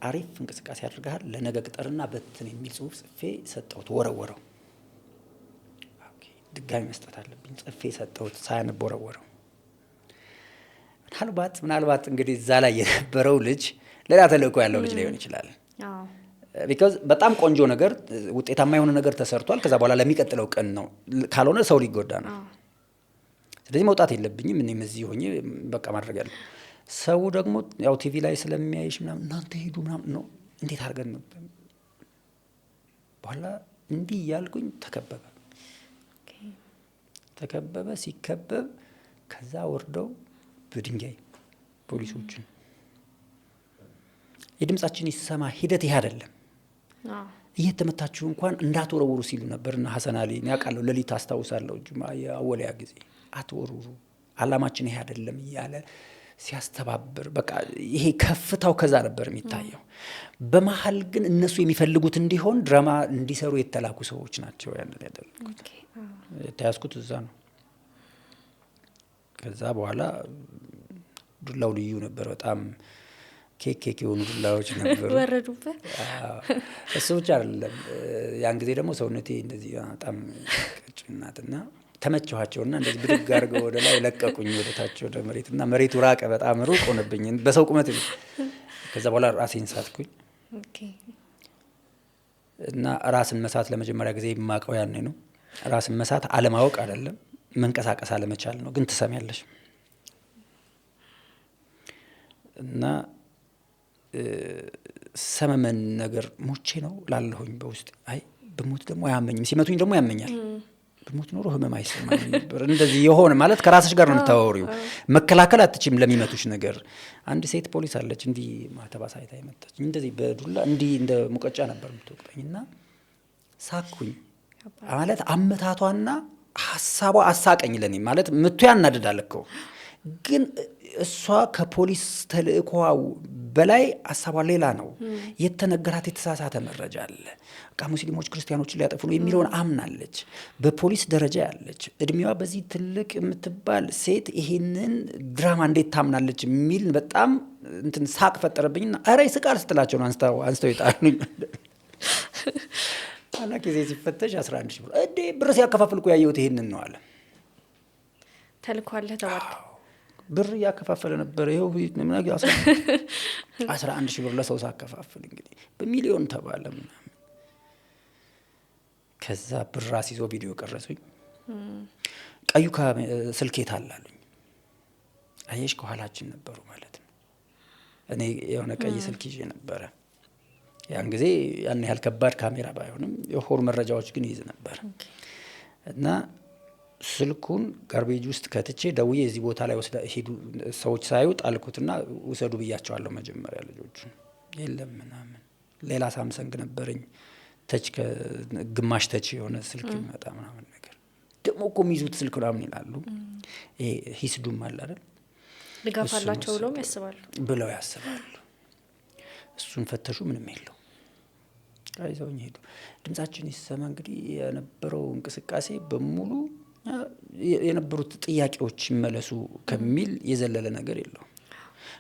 አሪፍ እንቅስቃሴ አድርገሃል ለነገ ቅጠርና በትን የሚል ጽሁፍ ጽፌ ሰጠሁት። ወረወረው። ድጋሚ መስጠት አለብኝ ጽፌ ሰጠሁት። ሳያነብ ወረወረው። ምናልባት እንግዲህ እዛ ላይ የነበረው ልጅ ሌላ ተልእኮ ያለው ልጅ ሊሆን ይችላል። ቢካዝ በጣም ቆንጆ ነገር ውጤታማ የሆነ ነገር ተሰርቷል። ከዛ በኋላ ለሚቀጥለው ቀን ነው፣ ካልሆነ ሰው ሊጎዳ ነው። ስለዚህ መውጣት የለብኝም እኔም እዚህ ሆኜ በቃ ማድረግ ያለ። ሰው ደግሞ ያው ቲቪ ላይ ስለሚያይሽ ምናምን እናንተ ሄዱ ምናምን ነው። እንዴት አድርገን ነው በኋላ እንዲህ እያልኩኝ ተከበበ። ሲከበብ ከዛ ወርደው በድንጋይ ፖሊሶችን የድምጻችን ይሰማ ሂደት ይሄ አይደለም እየተመታችሁ እንኳን እንዳትወረውሩ ሲሉ ነበርና ሐሰን አሊ ያውቃለሁ። ለሊት አስታውሳለሁ ጁማ የአወሊያ ጊዜ አትወርውሩ አላማችን ይሄ አይደለም እያለ ሲያስተባብር በቃ ይሄ ከፍታው ከዛ ነበር የሚታየው። በመሀል ግን እነሱ የሚፈልጉት እንዲሆን ድራማ እንዲሰሩ የተላኩ ሰዎች ናቸው ያንን ያደረጉት። የተያዝኩት እዛ ነው። ከዛ በኋላ ዱላው ልዩ ነበር። በጣም ኬክ የሆኑ ዱላዎች ነበሩ። ወረዱበት። እሱ ብቻ አይደለም። ያን ጊዜ ደግሞ ሰውነቴ እንደዚህ በጣም ቀጭን ናትና ተመቸኋቸውና እንደዚህ ብድግ አድርገው ወደ ላይ ለቀቁኝ ወደ ታች ወደ መሬትና መሬቱ ራቀ። በጣም ሩቅ ሆነብኝ በሰው ቁመት። ከዛ በኋላ ራሴን ሳትኩኝ። እና ራስን መሳት ለመጀመሪያ ጊዜ የማውቀው ያኔ ነው። ራስን መሳት አለማወቅ አይደለም መንቀሳቀስ አለመቻል ነው። ግን ትሰሚያለሽ እና ሰመመን ነገር ሞቼ ነው ላለሁኝ በውስጥ አይ ብሞት ደግሞ አያመኝም። ሲመቱኝ ደግሞ ያመኛል። ብሞት ኖሮ ህመም አይሰማኝ ነበር። እንደዚህ የሆነ ማለት ከራስሽ ጋር ነው የምታወሪው። መከላከል አትችም ለሚመቱሽ ነገር። አንድ ሴት ፖሊስ አለች እንዲህ ማተባ ሳይታ ይመጣች እንደዚህ በዱላ እንዲህ እንደ ሙቀጫ ነበር የምትወቅጠኝና ሳኩኝ። ማለት አመታቷና ሐሳቧ አሳቀኝ ለኔ። ማለት ምቱ ያናድዳል እኮ ግን እሷ ከፖሊስ ተልእኮዋ በላይ ሐሳቧ ሌላ ነው። የተነገራት የተሳሳተ መረጃ አለ። በቃ ሙስሊሞች ክርስቲያኖችን ሊያጠፉ ነው የሚለውን አምናለች። በፖሊስ ደረጃ ያለች እድሜዋ በዚህ ትልቅ የምትባል ሴት ይሄንን ድራማ እንዴት ታምናለች የሚል በጣም እንትን ሳቅ ፈጠረብኝና አረ ይስቃል ስትላቸው ነው አንስተው ይጣሉኝ። አላ ጊዜ ሲፈተሽ 11 ሺህ ብር እንዴ ብር ሲያከፋፍልኩ ያየሁት ይሄንን ነው አለ። ተልኳለ ተባልኩ ብር ያከፋፈለ ነበር። ይሄው 11 ሺህ ብር ለሰው ሳከፋፍል እንግዲህ በሚሊዮን ተባለ ምናምን። ከዛ ብር አስይዞ ቪዲዮ ቀረጹኝ። ቀዩ ስልኬት አላሉኝ። አየሽ ከኋላችን ነበሩ ማለት ነው። እኔ የሆነ ቀይ ስልክ ይዤ ነበረ። ያን ጊዜ ያን ያህል ከባድ ካሜራ ባይሆንም የሆኑ መረጃዎች ግን ይይዝ ነበር። እና ስልኩን ጋርቤጅ ውስጥ ከትቼ ደውዬ እዚህ ቦታ ላይ ወስዳ ሄዱ ሰዎች ሳዩ ጣልኩትና ውሰዱ ብያቸዋለሁ። መጀመሪያ ልጆቹ የለም ምናምን። ሌላ ሳምሰንግ ነበረኝ ተች ግማሽ ተች የሆነ ስልክ ይመጣ ምናምን ነገር ደግሞ እኮ የሚይዙት ስልክ ምናምን ይላሉ። ይሄ ሂስዱም አለ አይደል ድጋፍ አላቸው ብለው ያስባሉ። እሱን ፈተሹ፣ ምንም የለው። አይዘውኝ ሄዱ። ድምጻችን ይሰማ እንግዲህ የነበረው እንቅስቃሴ በሙሉ የነበሩት ጥያቄዎች ይመለሱ ከሚል የዘለለ ነገር የለው።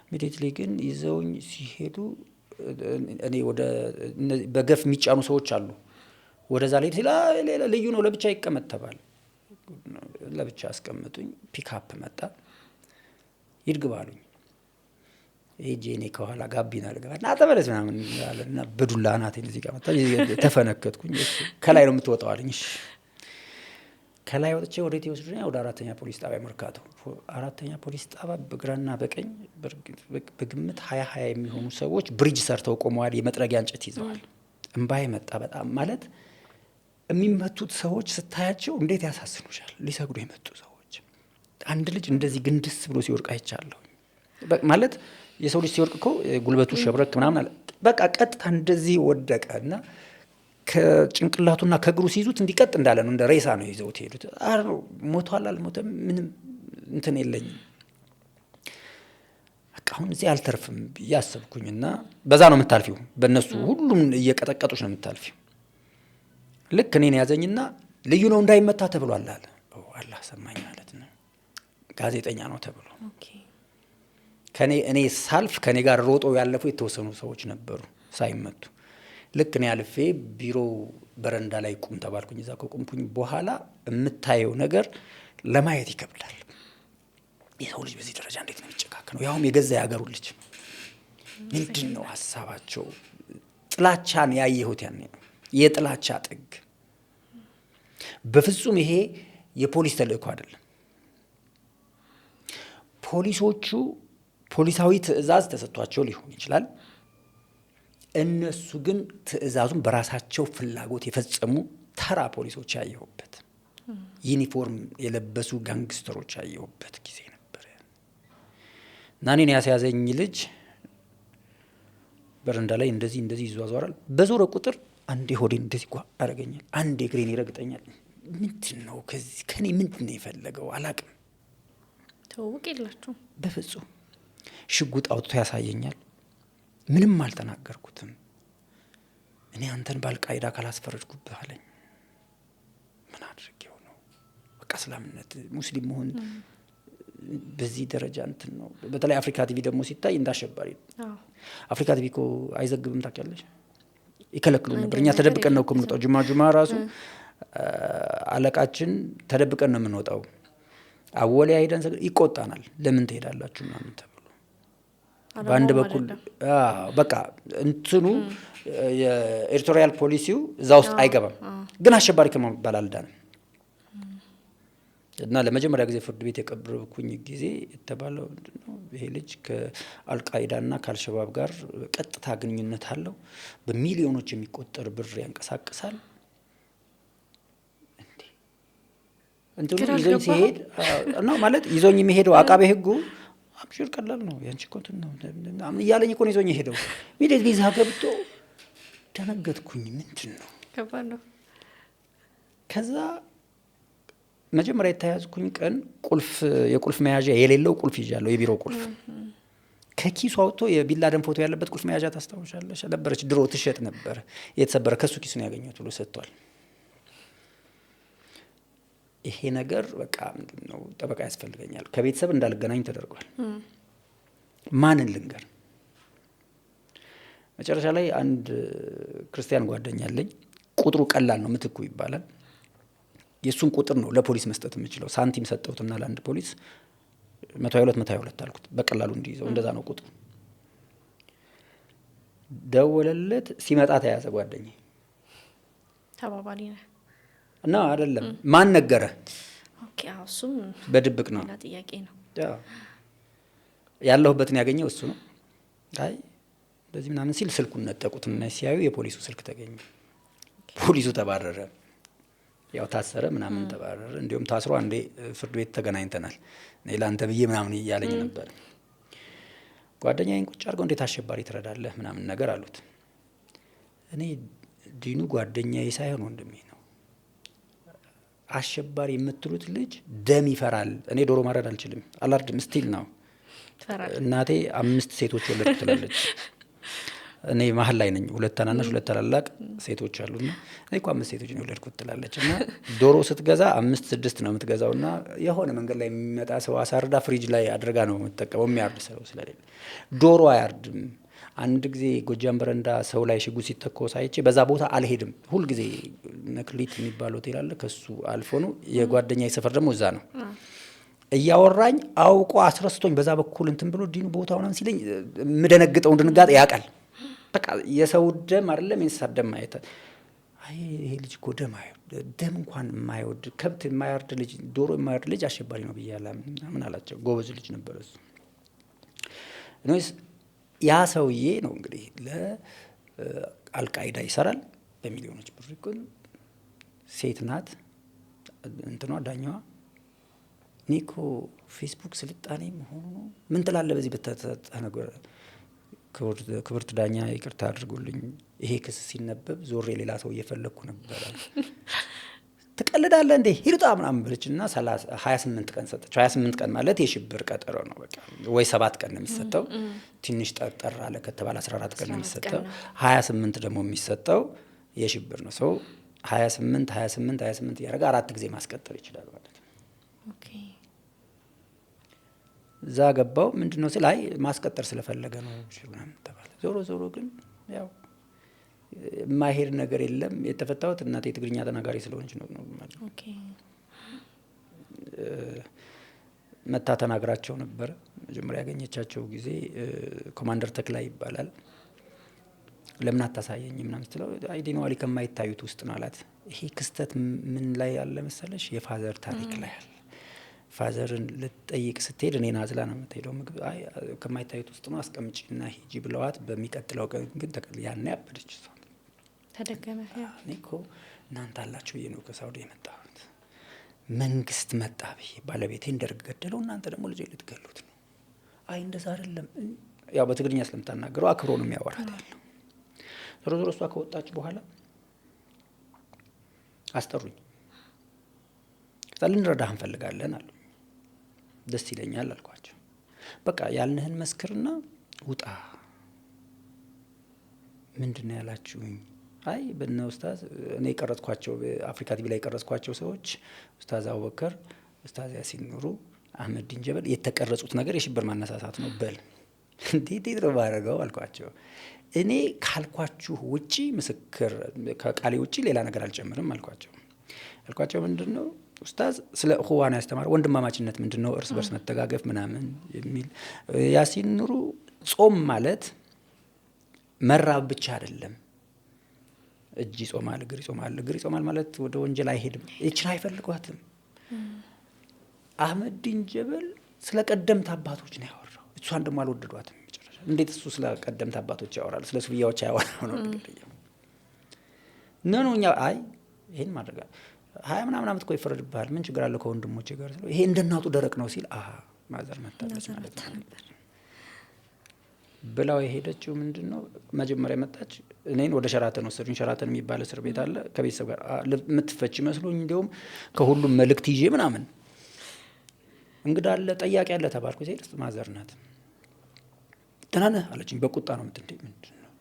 ኢሚዲየትሊ ግን ይዘውኝ ሲሄዱ እኔ ወደ በገፍ የሚጫኑ ሰዎች አሉ። ወደዛ ላይ ሲላ ሌላ ልዩ ነው ለብቻ ይቀመጥ ተባለ። ለብቻ አስቀምጡኝ። ፒክአፕ መጣ። ይድግባሉኝ። ሄጄ እኔ ከኋላ ጋቢና ልገባ እና ተመለስ ምናምን አለና በዱላ ናቴን እዚህ ጋር መጣ። ተፈነከትኩኝ። ከላይ ነው የምትወጣው አለኝ። እሺ ከላይ ወጥቼ ወዴት ይወስዱኛል? ወደ 4ኛ ፖሊስ ጣቢያ መርካቶ። 4ኛ ፖሊስ ጣቢያ በግራና በቀኝ በግምት 20 የሚሆኑ ሰዎች ብሪጅ ሰርተው ቆመዋል። የመጥረጊያ እንጨት ይዘዋል። እምባዬ መጣ በጣም ማለት የሚመቱት ሰዎች ስታያቸው እንዴት ያሳስኑሻል። ሊሰግዱ የመጡ ሰዎች አንድ ልጅ እንደዚህ ግንድስ ብሎ ሲወድቅ አይቻለሁ። ማለት የሰው ልጅ ሲወድቅ እኮ ጉልበቱ ሸብረክ ምናምን አለ። በቃ ቀጥታ እንደዚህ ወደቀ እና ከጭንቅላቱና ከእግሩ ሲይዙት እንዲቀጥ እንዳለ ነው። እንደ ሬሳ ነው ይዘውት ሄዱት። ሞቷል አልሞተም ምንም እንትን የለኝም። በቃ አሁን እዚህ አልተርፍም ብዬ አሰብኩኝና በዛ ነው የምታልፊው። በእነሱ ሁሉም እየቀጠቀጡች ነው የምታልፊው። ልክ እኔን ያዘኝና ልዩ ነው እንዳይመታ ተብሏል አለ። አላህ ሰማኝ ማለት ነው። ጋዜጠኛ ነው ተብሎ እኔ ሳልፍ ከኔ ጋር ሮጦ ያለፉ የተወሰኑ ሰዎች ነበሩ ሳይመቱ። ልክ እኔ አልፌ ቢሮ በረንዳ ላይ ቁም ተባልኩኝ። እዛ ከቁምኩኝ በኋላ የምታየው ነገር ለማየት ይከብዳል። የሰው ልጅ በዚህ ደረጃ እንዴት ነው የሚጨካከነው? ያውም የገዛ ያገሩ ልጅ። ምንድን ነው ሀሳባቸው? ጥላቻን ያየሁት ያኔ ነው። የጥላቻ ጥግ። በፍጹም ይሄ የፖሊስ ተልእኮ አይደለም። ፖሊሶቹ ፖሊሳዊ ትዕዛዝ ተሰጥቷቸው ሊሆን ይችላል። እነሱ ግን ትዕዛዙን በራሳቸው ፍላጎት የፈጸሙ ተራ ፖሊሶች ያየሁበት፣ ዩኒፎርም የለበሱ ጋንግስተሮች ያየሁበት ጊዜ ነበር። እና እኔን ያስያዘኝ ልጅ በረንዳ ላይ እንደዚህ ይዟዟራል። በዞረ ቁጥር አንዴ ሆዴን እንደዚህ ጓ ያደርገኛል፣ አንዴ እግሬን ይረግጠኛል። ምንድን ነው ከኔ ምንድን ነው የፈለገው? አላቅም። ተውቅ የላችሁ በፍጹም። ሽጉጥ አውጥቶ ያሳየኛል። ምንም አልተናገርኩትም። እኔ አንተን በአልቃይዳ ካላስፈረድኩብህ አለኝ። ምን አድርጌው ነው? በቃ እስላምነት ሙስሊም መሆን በዚህ ደረጃ እንትን ነው። በተለይ አፍሪካ ቲቪ ደግሞ ሲታይ እንዳሸባሪ ነው። አፍሪካ ቲቪ እኮ አይዘግብም ታውቂያለሽ? ይከለክሉ ነበር። እኛ ተደብቀን ነው የምንወጣው። ጁማ ራሱ አለቃችን ተደብቀን ነው የምንወጣው። አወሊያ ሄደን ይቆጣናል። ለምን ትሄዳላችሁ ምናምን ተብሎ በአንድ በኩል በቃ እንትኑ የኤዲቶሪያል ፖሊሲው እዛ ውስጥ አይገባም። ግን አሸባሪ ከመባል አልዳንም። እና ለመጀመሪያ ጊዜ ፍርድ ቤት የቀረብኩኝ ጊዜ የተባለው ምንድነው? ይሄ ልጅ ከአልቃይዳና ከአልሸባብ ጋር ቀጥታ ግንኙነት አለው፣ በሚሊዮኖች የሚቆጠር ብር ያንቀሳቅሳል። እንትኑ ይዞኝ ሲሄድ ነው ማለት ይዞኝ የሚሄደው አቃቤ ሕጉ አብሽር ቀላል ነው ያንቺ እኮ እንትን ነው እያለኝ እኮ ነው ይዞኝ የሄደው። ሚዴት ቪዛ ገብቶ ደነገጥኩኝ። ምንድን ነው ከባድ ነው። ከዛ መጀመሪያ የተያዝኩኝ ቀን የቁልፍ መያዣ የሌለው ቁልፍ ይዣለሁ፣ የቢሮ ቁልፍ። ከኪሱ አውጥቶ የቢንላደን ፎቶ ያለበት ቁልፍ መያዣ ታስታውሻለሽ? ነበረች ድሮ ትሸጥ ነበር። የተሰበረ ከሱ ኪስ ነው ያገኘሁት ብሎ ሰጥቷል። ይሄ ነገር በቃ ምንድነው ጠበቃ ያስፈልገኛል። ከቤተሰብ እንዳልገናኝ ተደርጓል። ማንን ልንገር? መጨረሻ ላይ አንድ ክርስቲያን ጓደኛ አለኝ። ቁጥሩ ቀላል ነው፣ ምትኩ ይባላል። የሱን ቁጥር ነው ለፖሊስ መስጠት የምችለው። ሳንቲም ሰጠሁትና ለአንድ ፖሊስ 122 አልኩት፣ በቀላሉ እንዲይዘው። እንደዛ ነው ቁጥሩ። ደወለለት። ሲመጣ ተያዘ ጓደኛዬ። ተባባሊ ነህ እና አይደለም ማን ነገረ? ኦኬ እሱም በድብቅ ነው። ሌላ ጥያቄ ነው። ያለሁበትን ያገኘው እሱ ነው። አይ እንደዚህ ምናምን ሲል ስልኩን ነጠቁት እና ሲያዩ የፖሊሱ ስልክ ተገኘ። ፖሊሱ ተባረረ። ያው ታሰረ ምናምን ተባረረ። እንዲሁም ታስሮ አንዴ ፍርድ ቤት ተገናኝተናል። እኔ ላንተ ብዬ ምናምን እያለኝ ነበር። ጓደኛዬን ቁጭ አድርገው እንዴት አሸባሪ ትረዳለህ ምናምን ነገር አሉት። እኔ ዲኑ ጓደኛዬ ሳይሆን ወንድሜ ነው። አሸባሪ የምትሉት ልጅ ደም ይፈራል። እኔ ዶሮ ማረድ አልችልም፣ አላርድም። ስቲል ነው እናቴ 5 ሴቶች ወለድኩ ትላለች። እኔ መሀል ላይ ነኝ። 2 ታናናሽ 2 ታላላቅ ሴቶች አሉና እኔ እኮ 5 ሴቶች ነው ወለድኩት ትላለች። እና ዶሮ ስትገዛ 5-6 ነው የምትገዛውና የሆነ መንገድ ላይ የሚመጣ ሰው አሳርዳ ፍሪጅ ላይ አድርጋ ነው የምትጠቀመው። የሚያርድ ሰው ስለሌለ ዶሮ አያርድም። አንድ ጊዜ ጎጃም በረንዳ ሰው ላይ ሽጉጥ ሲተኮስ አይቼ በዛ ቦታ አልሄድም። ሁል ጊዜ ነክሊት የሚባል ሆቴል አለ፣ ከሱ አልፎ ነው። የጓደኛዬ ሰፈር ደግሞ እዛ ነው። እያወራኝ አውቆ አስረስቶኝ በዛ በኩል እንትን ብሎ ዲኑ ቦታውን ሲለኝ የምደነግጠውን ድንጋጤ ያውቃል። በቃ የሰው ደም አይደለም የእንስሳት ደም ማየት አይ ይሄ ልጅ እኮ ደም እንኳን የማይወድ ከብት የማያርድ ልጅ ዶሮ የማያርድ ልጅ አሸባሪ ነው ብያለሁ። ምን አላቸው። ጎበዝ ልጅ ነበር እሱ። እኔስ ያ ሰውዬ ነው እንግዲህ ለአልቃይዳ ይሰራል በሚሊዮኖች ብር ይቆን ሴት ናት እንትኗ ዳኛዋ። ኒኮ ፌስቡክ ስልጣኔ መሆኑ ነው ምን ትላለህ በዚህ በተሰጠ ነገር? ክብርት ዳኛ ይቅርታ አድርጉልኝ ይሄ ክስ ሲነበብ ዞሬ ሌላ ሰው እየፈለግኩ ነበር። ትቀልዳለህ እንዴ ሂዱጣ ምናምን ብለችና 28 ቀን ሰጠች። 28 ቀን ማለት የሽብር ቀጠሮ ነው። በቃ ወይ 7 ቀን ነው የሚሰጠው። ትንሽ ጠርጠር አለ ከተባለ 14 ቀን ነው የሚሰጠው። 28 ደግሞ የሚሰጠው የሽብር ነው። ሰው 28 ያደረገ 4 ጊዜ ማስቀጠል ይችላል ማለት ነው። ኦኬ እዛ ገባው ምንድነው ስለ አይ ማስቀጠር ስለፈለገ ነው ምናምን ተባለ። ዞሮ ግን ያው ማሄድ ነገር የለም። የተፈታሁት እናቴ ትግርኛ ተናጋሪ ስለሆነች ነው ማለት ነው። ኦኬ መታ ተናግራቸው ነበር። መጀመሪያ ያገኘቻቸው ጊዜ ኮማንደር ተክላይ ይባላል። ለምን አታሳየኝ ምናምን ስትለው አይ ዲኑ አሊ ከማይታዩት ውስጥ ነው አላት። ይሄ ክስተት ምን ላይ ያለ መሰለሽ? የፋዘር ታሪክ ላይ ያለ ፋዘርን ልትጠይቅ ስትሄድ እኔ ናዝላ ነው የምትሄደው። ምግብ አይ ከማይታዩት ውስጥ ነው አስቀምጪና ሂጂ ብለዋት በሚቀጥለው ቀን ግን ያኔ ያበደች እሷ ተደገመ። እኔ እኮ እናንተ አላችሁ ብዬ ነው ከሳውዲ የመጣሁት። መንግስት መጣ ብዬ ባለቤቴ እንደርግ ገደለው፣ እናንተ ደግሞ ልጄ ልትገሉት ነው። አይ እንደዛ አይደለም። ያው በትግርኛ ስለምታናገረው አክብሮ ነው የሚያወራት ያለው። ዞሮ እሷ ከወጣች በኋላ አስጠሩኝ። ልንረዳህ እንፈልጋለን አሉ። ደስ ይለኛል አልኳቸው። በቃ ያልንህን መስክርና ውጣ። ምንድነው ያላችሁኝ? አይ በእነ ኡስታዝ እኔ ቀረጽኳቸው አፍሪካ ቲቪ ላይ ቀረጽኳቸው ሰዎች ኡስታዝ አቡበከር፣ ኡስታዝ ያሲን ኑሩ፣ አህመድ ዲንጀበል የተቀረጹት ነገር የሽብር ማነሳሳት ነው። በል እንዴት ነው ባረገው አልኳቸው። እኔ ካልኳችሁ ውጪ ምስክር ከቃሌ ውጪ ሌላ ነገር አልጨምርም አልኳቸው። ምንድነው ኡስታዝ ስለ እኹዋን ያስተማር ወንድማማችነት ምንድነው እርስ በርስ መተጋገፍ ምናምን የሚል። ያሲን ኑሩ ጾም ማለት መራብ ብቻ አይደለም። እጅ ጾማል፣ እግር ጾማል ማለት ወደ ወንጀል አይሄድም። እቺን አይፈልጓትም። አህመድ ዲንጀበል ስለ ቀደምት አባቶች ነው ያወራው። እሷን ደግሞ አልወደዷትም። መጨረሻ እንዴት እሱ ስለ ቀደምት አባቶች ያወራል? ስለ ሱፊያዎች ያወራው ነው ነው እኛ አይ ይሄን ማድረግ 20 ምናምን ዓመት እኮ ይፈረድብሃል፣ ምን ችግር አለ ከወንድሞቼ ጋር ስለው ይሄ እንደናቱ ደረቅ ነው ሲል ማዘር መጣለች ማለት ነው ብላው የሄደችው ምንድነው መጀመሪያ መጣች። እኔን ወደ ሸራተን ወሰዱኝ። ሸራተን የሚባል እስር ቤት አለ። ከቤተሰብ ጋር የምትፈች መስሎኝ እንዲያውም ከሁሉም መልእክት ይዤ ምናምን እንግዳ አለ ጠያቂ አለ ተባልኩ። ሲሄድ ማዘር ናት። ደህና ነህ አለችኝ። በቁጣ ነው ምንድነው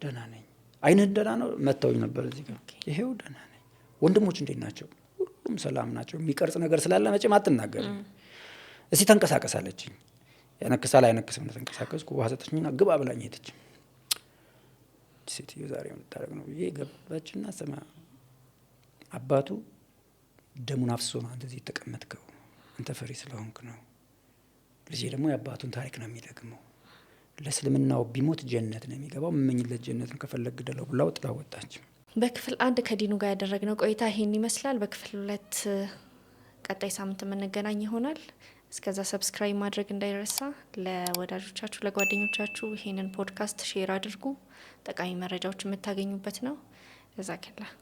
ደህና ነኝ። አይንህ ደህና ነው? መተውኝ ነበር እዚህ ጋር ይሄው ደህና ነኝ። ወንድሞች እንዴት ናቸው? ሁሉም ሰላም ናቸው። የሚቀርጽ ነገር ስላለ መቼም አትናገርም። እስቲ ተንቀሳቀስ አለችኝ። ያነክሳል አይነክስም ነው ተንቀሳቀስኩ። ውሃ ሰጠችኝና ግባ ብላኝ ሄደች። ሴትዮ ዛሬ የምታደርግ ነው ብዬ ገባችና ስማ አባቱ ደሙን አፍሶ ነው እንደዚህ የተቀመጥከው፣ አንተ ፈሪ ስለሆንክ ነው። ልጄ ደግሞ የአባቱን ታሪክ ነው የሚደግመው። ለእስልምናው ቢሞት ጀነት ነው የሚገባው። የምመኝለት ጀነት ነው፣ ከፈለግ ግደለው ብላው ጥላ ወጣች። በክፍል 1 ከዲኑ ጋር ያደረግነው ቆይታ ይሄን ይመስላል። በክፍል 2 ቀጣይ ሳምንት የምንገናኝ ይሆናል። እስከዛ ሰብስክራይብ ማድረግ እንዳይረሳ። ለወዳጆቻችሁ ለጓደኞቻችሁ ይሄንን ፖድካስት ሼር አድርጉ። ጠቃሚ መረጃዎች የምታገኙበት ነው። ጀዛከላህ።